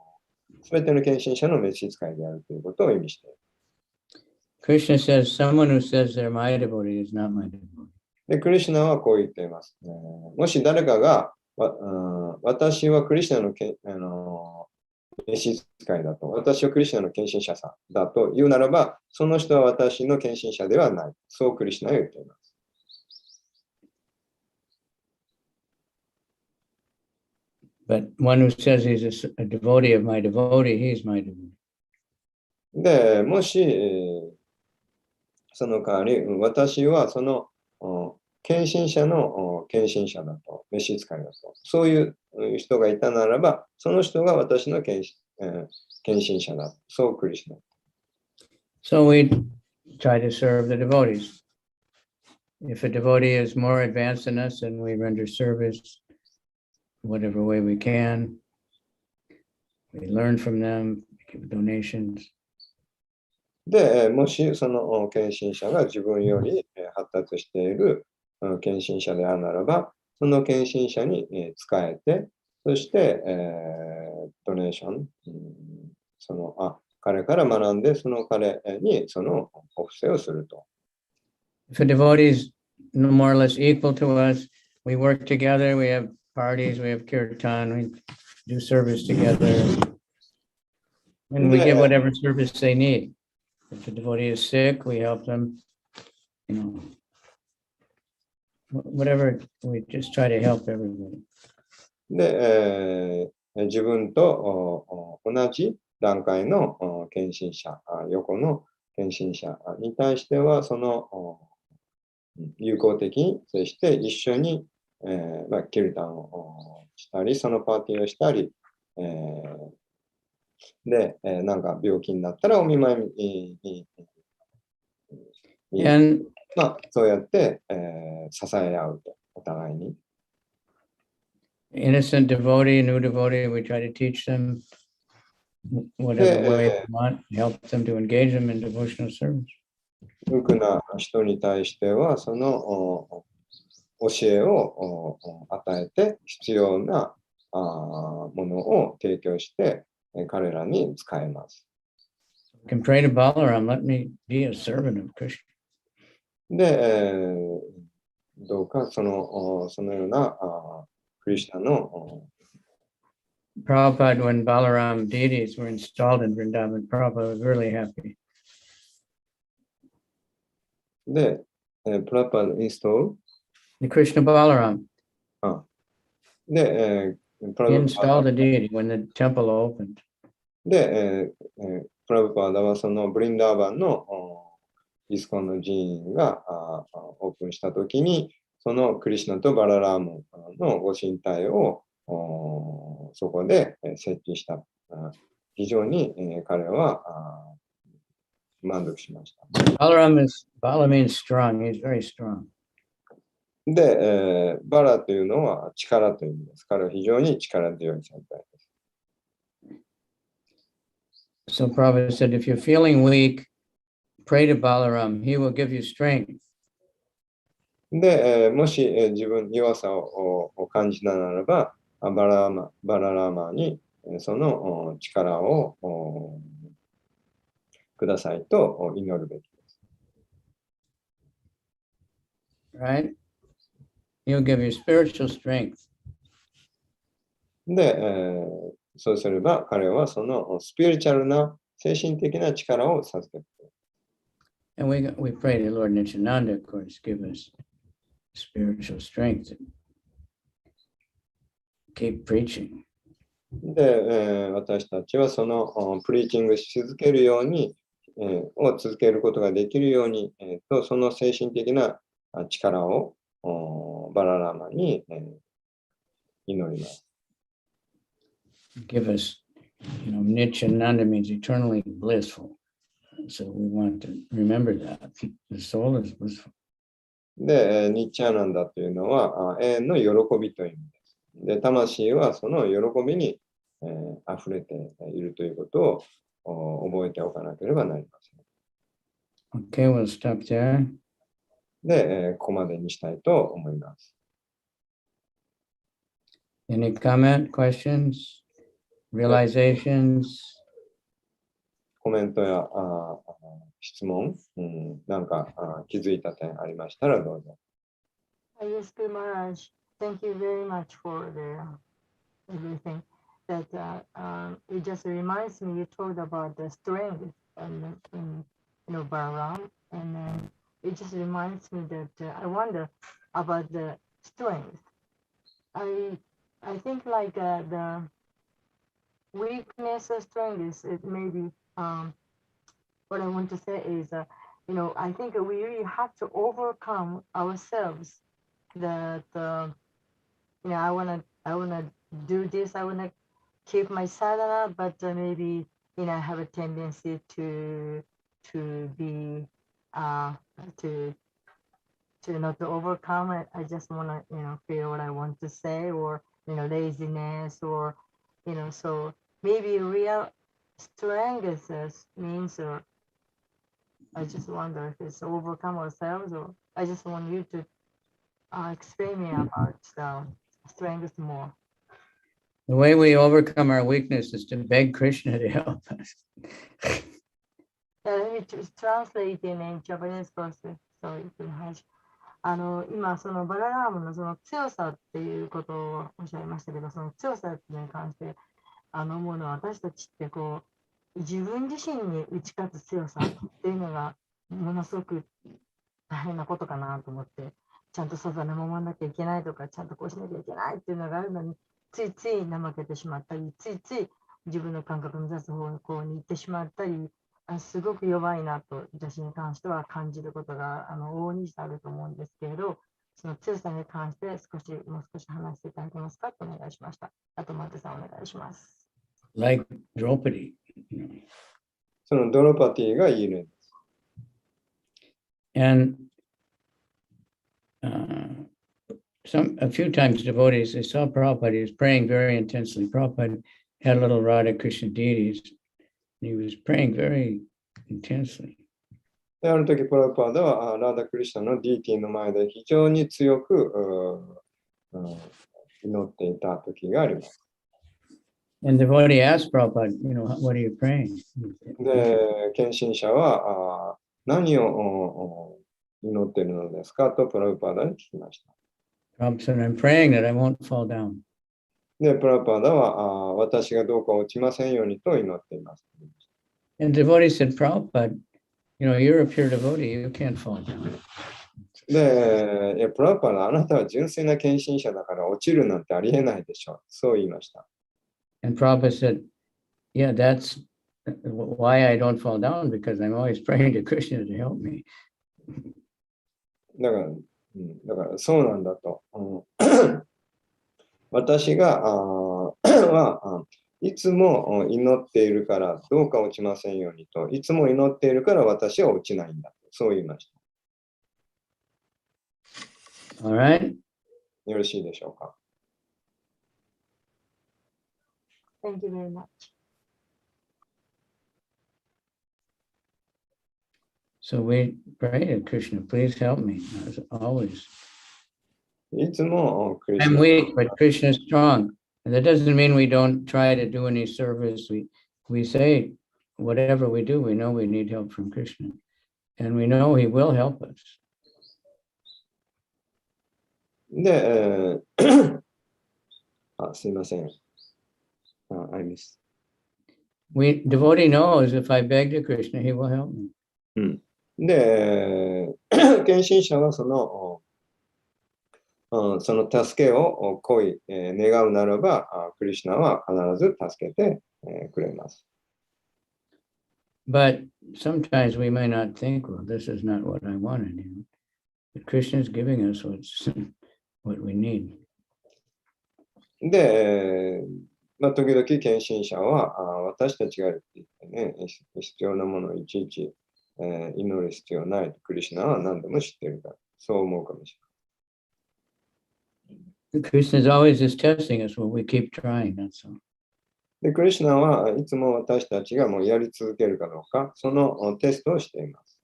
すべての献身者の召使いであるということを意味している。Krishna says, someone who says they're my devotee is not my devotee. で、クリシュナはこう言っています。もし誰かが私はクリシュナの召使いだと、私はクリシュナの献身者さだと言うならば、その人は私の献身者ではない。そうクリシュナは言っています。But one who says he's a devotee of my devotee, he's my devotee. で、もし、その代わり、私はその献身者の献身者だと、召使いだと、そういう人がいたならば、その人が私の献身者だ。そうクリシュナ。So we try to serve the devotees. If a devotee is more advanced than us, then we render service whatever way we can. We learn from them, give donations. で、もしその献身者が自分より発達している献身者であるならば、その献身者に仕えて、そして、ドネーション、彼から学んで、その彼にそのお布施をすると。If a devotee is more or less equal to us, we work together, we have parties, we have kirtan, we do service together, and we give whatever service they need. If a devotee is sick, we help them, whatever, we just try to help everybody. で、自分と同じ段階の献身者、横の献身者に対しては、その友好的に接して一緒に、キルタンをしたり、そのパーティーをしたり、で、なんか病気になったらお見舞いに、 And まあ、そうやって、支え合うと、お互いに。innocent devotee, new devotee, we try to teach them whatever way we want, help them to engage them in devotional service. 無垢な人に対しては、その教えを与えて、必要なものを提供して、彼らに使えます。You can pray to Balaram, let me be a servant of Krishna. で、どうかそのようなクリシュナの Prabhupada, when Balaram deities were installed in Vrindavan, Prabhupada was really happy. で、プラパインストール The Krishna Balaram, で、プラ he ブパ installed a deity when the temple opened. で、プラブパーダはそのブリンダーバンのイスコンの寺院がオープンしたときに、そのクリシュナとバララームのご神体をそこで設置した。非常に彼は満足しました。Bala means strong, he's very strong. で、バラというのは力という意味です。彼は非常に力強い存在です。So Prabhupada said, if you're feeling weak, pray to Balaram, he will give you strength. で、もし自分弱さを感じたならば、バララーマにその力をくださいと祈るべきです。Right? He'll give you spiritual strength. で、そうすれば彼はそのスピリチュアルな精神的な力を授けてくれる。And we pray to Lord Nityananda, of course, give us spiritual strength and keep preaching. で、私たちはそのプリーチングし続けるように、を続けることができるように、その精神的な力をバララーマに、祈ります。Give us, Nityananda means eternally blissful. So we want to remember that. The soul is blissful. で、ニッチャーナンダというのは永遠の喜びという意味です。で、魂はその喜びに、溢れているということを覚えておかなければなりません。Okay, we'll stop there. で、ここまでにしたいと思います。Any comment, questions, realizations? コメントや質問、なんか気づいた点ありましたらどうぞ。Yes, good Maharaj. Thank you very much for everything. That it just reminds me. You talked about the strength and Balaram, and then it just reminds me that I wonder about the strength. I think like the weakness of strength is it maybe what I want to say is I think we really have to overcome ourselves that I wanna do this, I wanna keep my sadhana, but maybe I have a tendency to be to not to overcome it. I just wanna feel what I want to say, or laziness, or so maybe real strength means, or I just wonder if it's overcome ourselves, or I just want you to explain me about the strength more. The way we overcome our weakness is to beg Krishna to help us. Let me translate in Japanese first. Sorry, 今そのバララームのその強さっていうことをおっしゃいましたけど、その強さっていうのに関して思うのは、私たちってこう自分自身に打ち勝つ強さっていうのがものすごく大変なことかなと思って、ちゃんとサザナ守らなきゃいけないとか、ちゃんとこうしなきゃいけないっていうのがあるのに、ついつい怠けてしまったり、ついつい自分の感覚の出す方向に行ってしまったり、すごく弱いなと私に関しては感じることが往々にしてあると思うんですけれど、その強さに関してもう少し話していただけますかとお願いしました。あと、マテさんお願いします。like Draupadi. You know. そのドロパティが言えるんです。And a few times devotees, they saw Prabhupada, he was praying very intensely. Prabhupada had little Radha Krishna deities. And he was praying very intensely. である時、プラパーダはラーダ・クリシナのディーティの前で非常に強く祈っていた時があります。And the devotee asked Prabhupada, you know, what are you praying? で、献身者は何を祈っているのですかとプラパーダに聞きました。Prabhupada said, I'm praying that I won't fall down. で、プラパーダは私がどうか落ちませんようにと祈っています。And the devotee said, Prabhupada, you know, you're a pure devotee, you can't fall down. で、プラパーダ、あなたは純粋な献身者だから落ちるなんてありえないでしょう。そう言いました。And Prabhupada said, yeah, that's why I don't fall down, because I'm always praying to Krishna to help me. だからそうなんだと。私がいつも祈っているからどうか落ちませんようにと、いつも祈っているから私は落ちないんだと、そう言いました。All right? よろしいでしょうか。Thank you very much. So we pray to Krishna, please help me, as always. いつもクリス I'm ナ weak, but Krishna is strong. And that doesn't mean we don't try to do any service. We say, whatever we do, we know we need help from Krishna. And we know he will help us. で、すいません。I missed. Devotee knows if I beg to Krishna, he will help me. で、献身者はその助けを恋、願うならば、クリシュナは必ず助けて、くれます。But sometimes we may not think, well, this is not what I wanted. You know? But Krishna is giving us what we need. で、時々献身者は私たちが言ってね、必要なものをいちいち、祈る必要ないとクリシュナは何でも知っているから、そう思うかもしれない。Krishna is always just testing us when we keep trying, that's all. で、クリシュナはいつも私たちがもうやり続けるかどうか、そのテストをしています。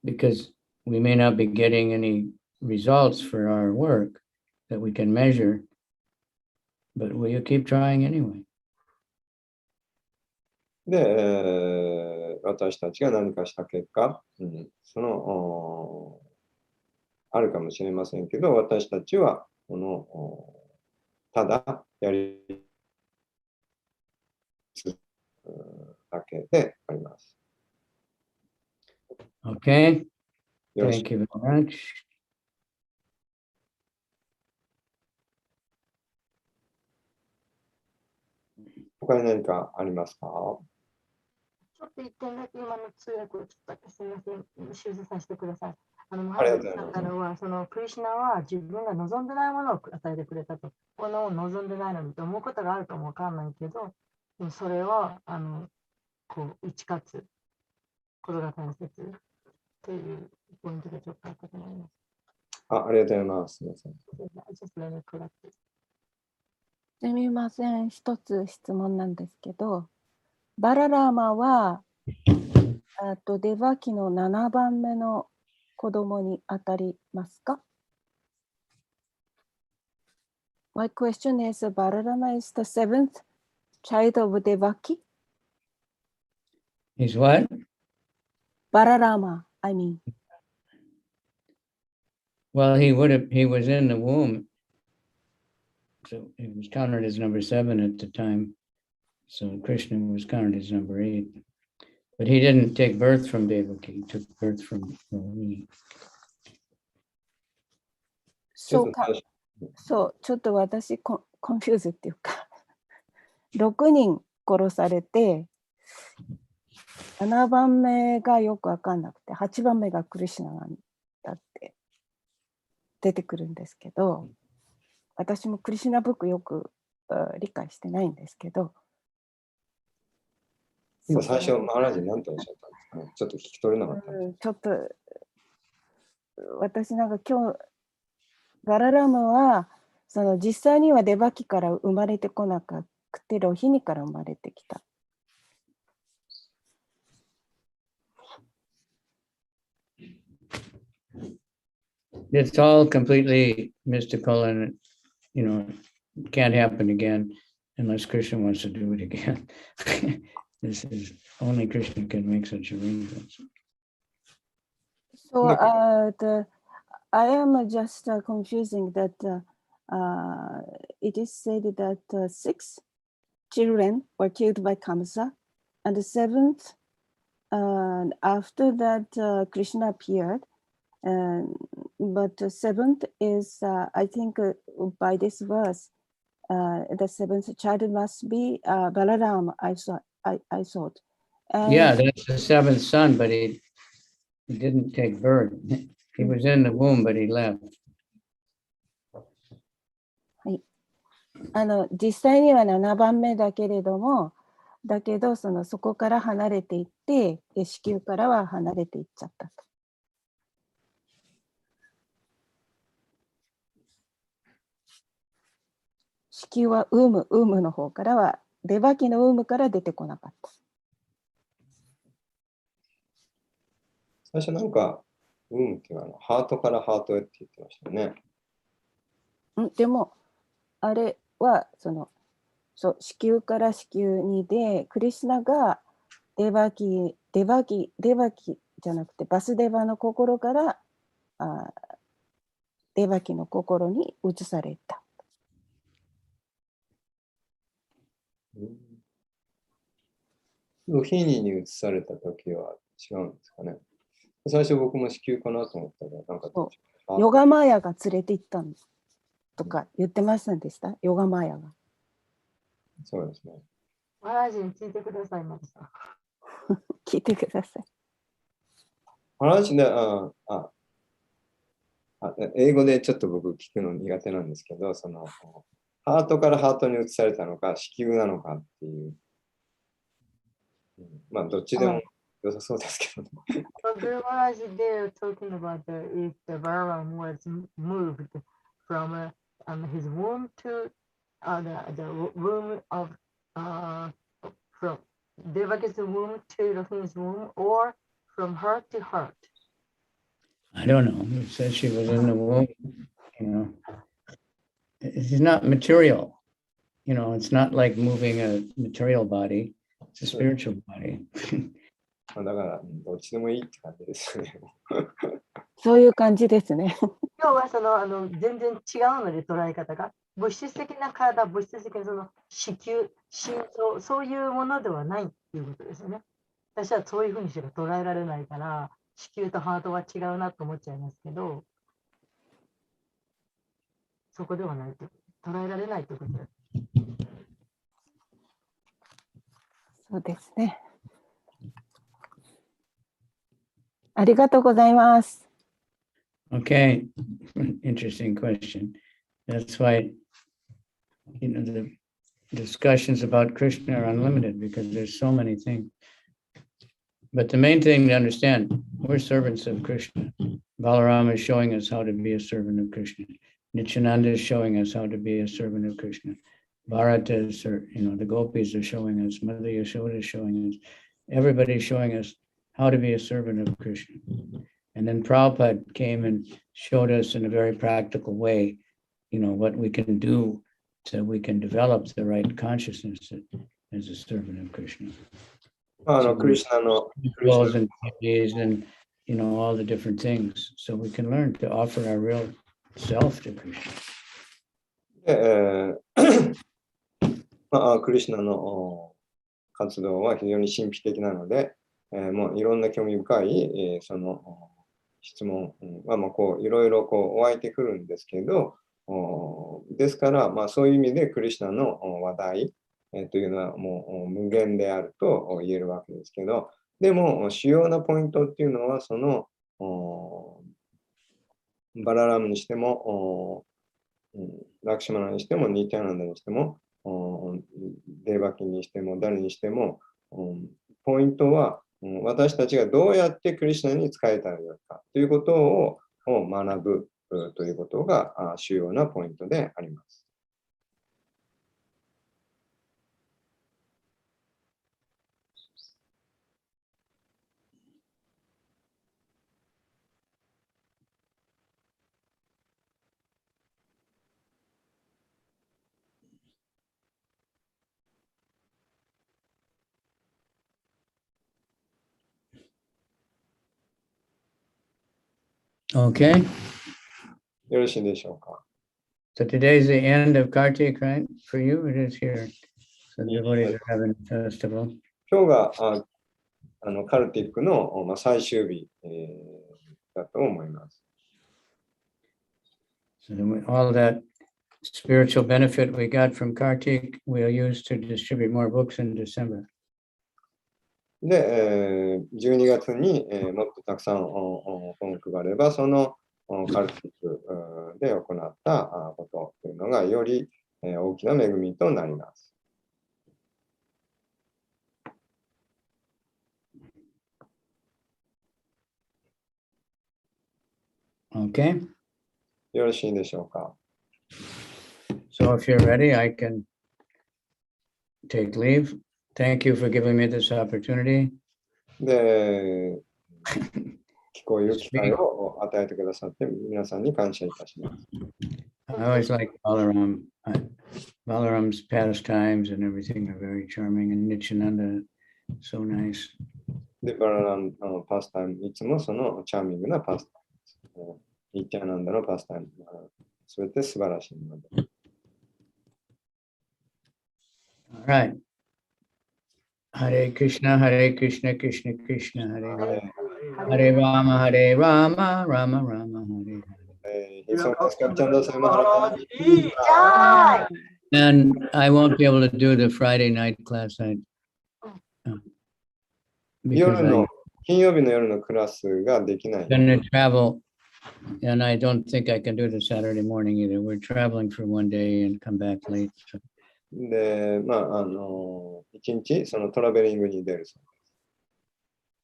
Because we may not be getting any results for our work that we can measure, but will you keep trying anyway? で、私たちが何かした結果、あるかもしれませんけど、私たちはただやり続けるだけであります。Okay. Thank you very much. 他に何かありますか？ちょっと一点だけ今の通訳をちょっとだけすみません、修正させてください。マハラジさんがおっしゃったのは、そのクリシュナは自分が望んでないものを与えてくれたと。この望んでないのにと思うことがあるかもわかんないけど、でもそれを打ち勝つことが大切というポイントがちょっとあったと思います。ありがとうございます。すみません。すみません、一つ質問なんですけど、バララーマはデバキの7番目の子供に当たりますか？ My question is, Balarama is the seventh child of Devaki? He's what? Balarama, I mean. Well, he was in the womb. So he was counted as number 7 at the time. So Krishna was counted as number 8. But he didn't take birth from Devaki, he took birth from me. そうか。そう、ちょっと私コンフューズっていうか、6人殺されて、7番目がよくわかんなくて、8番目がクリシュナなんだって出てくるんですけど、私もクリシュナブックよく理解してないんですけど。今最初、マハラジ何ておっしゃったんですかね。ちょっと聞き取れなかったんです。ちょっと私なんか今日バララムはその実際にはデバキから生まれてこなくてロヒニから生まれてきた。It's all completely mystical and, can't happen again unless Krishna wants to do it again. This is only Krishna can make such arrangements. So I am just confusing that it is said that 6 children were killed by Kamsa, and the 7th, after that Krishna appeared. But the 7th is, I think, by this verse, the 7th child must be Balaram. I thought. And yeah, that's the 7th son, but he didn't take birth. He was in the womb, but he left. 実際には7番目だけれども、だけどそこから離れていって、子宮からは離れていっちゃったと。子宮はウームの方からは、デバキのウームから出てこなかった。最初なんか、ウームっていうのはハートからハートへって言ってましたよね。でも、あれはそう子宮から子宮にで、クリシュナがデバキじゃなくてバスデバの心からデバキの心に移された。ロヒニに移された時は違うんですかね。最初僕も子宮かなと思ったら、なんかヨガマーヤが連れて行ったんですとか言ってませんでした？ヨガマーヤが。そうですね。マラジに聞いてください、マリさん。聞いてください。話で、英語でちょっと僕聞くの苦手なんですけど、ハートからハートに移されたのか、子宮なのかっていう。まあ、どっちでも良さそうですけどね。But Guru Maharaj, they're talking about if the Balaram was moved from his womb to the womb of from Devaki's womb to Rohini's womb, or from heart to heart. I don't know. It says she was in the womb, It's not material. It's not like moving a material body. It's a spiritual body. だから、どっちでもいいって感じですね。そういう感じですね。要は全然違うので捉え方が物質的な体、物質的な子宮、心臓、そういうものではないっていうことですよね。私はそういうふうにしか捉えられないから、子宮とハートは違うなと思っちゃいますけど、そこではないと捉えられないということです。そうですね。ありがとうございます。Okay, interesting question. That's why, the discussions about Krishna are unlimited because there's so many things. But the main thing to understand, we're servants of Krishna. Balarama is showing us how to be a servant of Krishna. Nityananda is showing us how to be a servant of Krishna. Bharata is, the gopis are showing us, Mother Yashoda is showing us. Everybody's showing us how to be a servant of Krishna. And then Prabhupada came and showed us in a very practical way, what we can do so we can develop the right consciousness as a servant of Krishna. Krishna Laws and duties and, all the different things. So we can learn to offer our real self to Krishna. クリシュナの活動は非常に神秘的なので、もういろんな興味深い、質問はこういろいろ湧いてくるんですけど、ですから、そういう意味でクリシュナの話題、というのはもう無限であると言えるわけですけど、でも主要なポイントっていうのはバララムにしてもラクシュマナにしても、ニティアナンダにしても、デーバキにしても、誰にしても、ポイントは、私たちがどうやってクリシュナに仕えたらよいかということを学ぶということが主要なポイントであります。Okay. よろしいでしょうか。So today is the end of Kartik, right? For you, it is here. So the devotees are having a festival. 今日がカルティックの最終日だと思います。So all that spiritual benefit we got from Kartik, we'll use to distribute more books in December. で、12月にもっとたくさん本を配れば、そのカルティックで行ったことというのがより大きな恵みとなります。Okay. よろしいでしょうか。So if you're ready, I can take leave. Thank you for giving me this opportunity. で、こういう機会を与えてくださって皆さんに感謝いたします。I always like Balaram's pastimes and everything are very charming, and Nityananda, so nice. で、バララムのパスタイム、いつもそのチャーミングなパスタイムです。ニティアナンダのパスタイム、すべて素晴らしいので。All right. Hare Krishna, Krishna Krishna, Hare Hare. Hare Rama, Rama Rama, Hare Hare. His Holiness KavicandraSwami Maharaj. And I won't be able to do the Friday night class. Because I'm 金曜日の夜のクラスができない。 going to travel, and I don't think I can do the Saturday morning either. We're traveling for one day and come back late. So. で、一日そのトラベリングに出るそうです。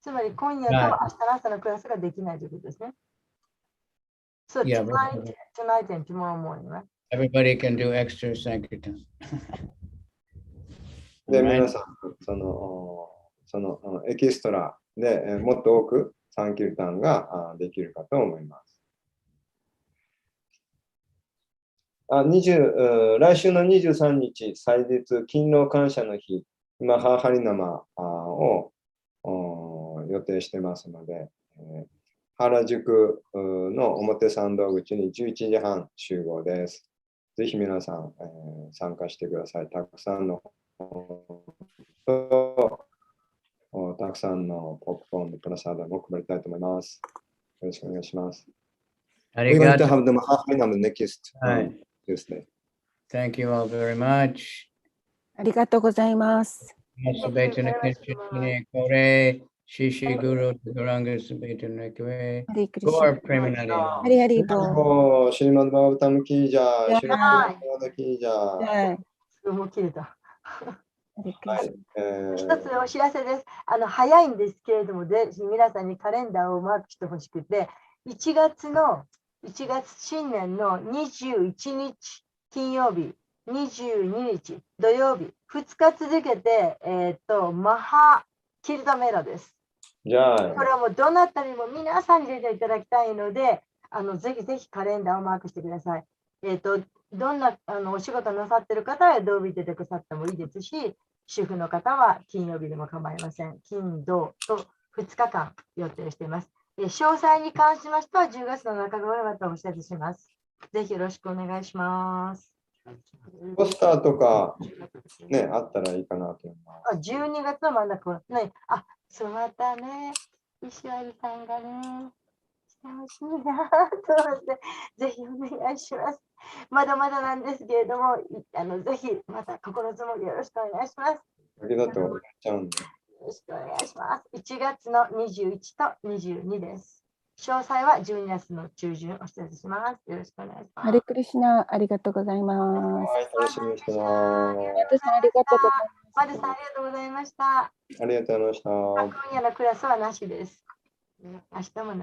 つまり今夜と明日の朝のクラスができないということですね。So Yeah, tonight and tomorrow morning, right? Everybody can do extra sankirtan. で、皆さん、そのエキストラでもっと多くサンキルタンができるかと思います。来週の23日、祭日、勤労感謝の日、今、ハーハリナマを予定してますので、原宿の表参道口に11時半集合です。ぜひ皆さん、参加してください。たくさんのたくさんのポップコーンのプラサードも配りたいと思います。よろしくお願いします。We want to have the Mahaharinam next Tuesday. Thank you all very much. ありがとうございます。Shishi Guru Guranga Sabeta Nekwe. ハリクリシ Gaur ナ。 Premanade. ハリハリボー。シリマッドバーガバタムキージャー、はいシリマッドバーガバタムキージャー。はい。もう切れた。ハリクリはシい、一つお知らせです。早いんですけれども、ぜひ皆さんにカレンダーをマークしてほしくて、1月新年の21日金曜日、22日土曜日、2日続けて、マハキルタメラです。じゃあ、これはもうどなたにも皆さんに出ていただきたいので、ぜひぜひカレンダーをマークしてください。どんなお仕事なさっている方は土曜日出てくださってもいいですし、主婦の方は金曜日でも構いません。金、土と2日間予定しています。詳細に関しましては10月の中頃またお知らせします。ぜひよろしくお願いします。ポスターとか、ね、あったらいいかなと思います。12月の真ん中、ね、そうまたね、石割さんがね、してほしいなと思って、ぜひお願いします。まだまだなんですけれども、ぜひまた心づもりよろしくお願いします。先だと終わっちゃうんで。よろしくお願いします。1月の21と22です。詳細は12月の中旬お知らせします。よろしくお願いします。ハレクリシナ、ありがとうございます。はい、楽しみにしてます。宮田さん、ありがとうございマルさん、ありがとうございました。ありがとうございました。今夜のクラスはなしです。明日もね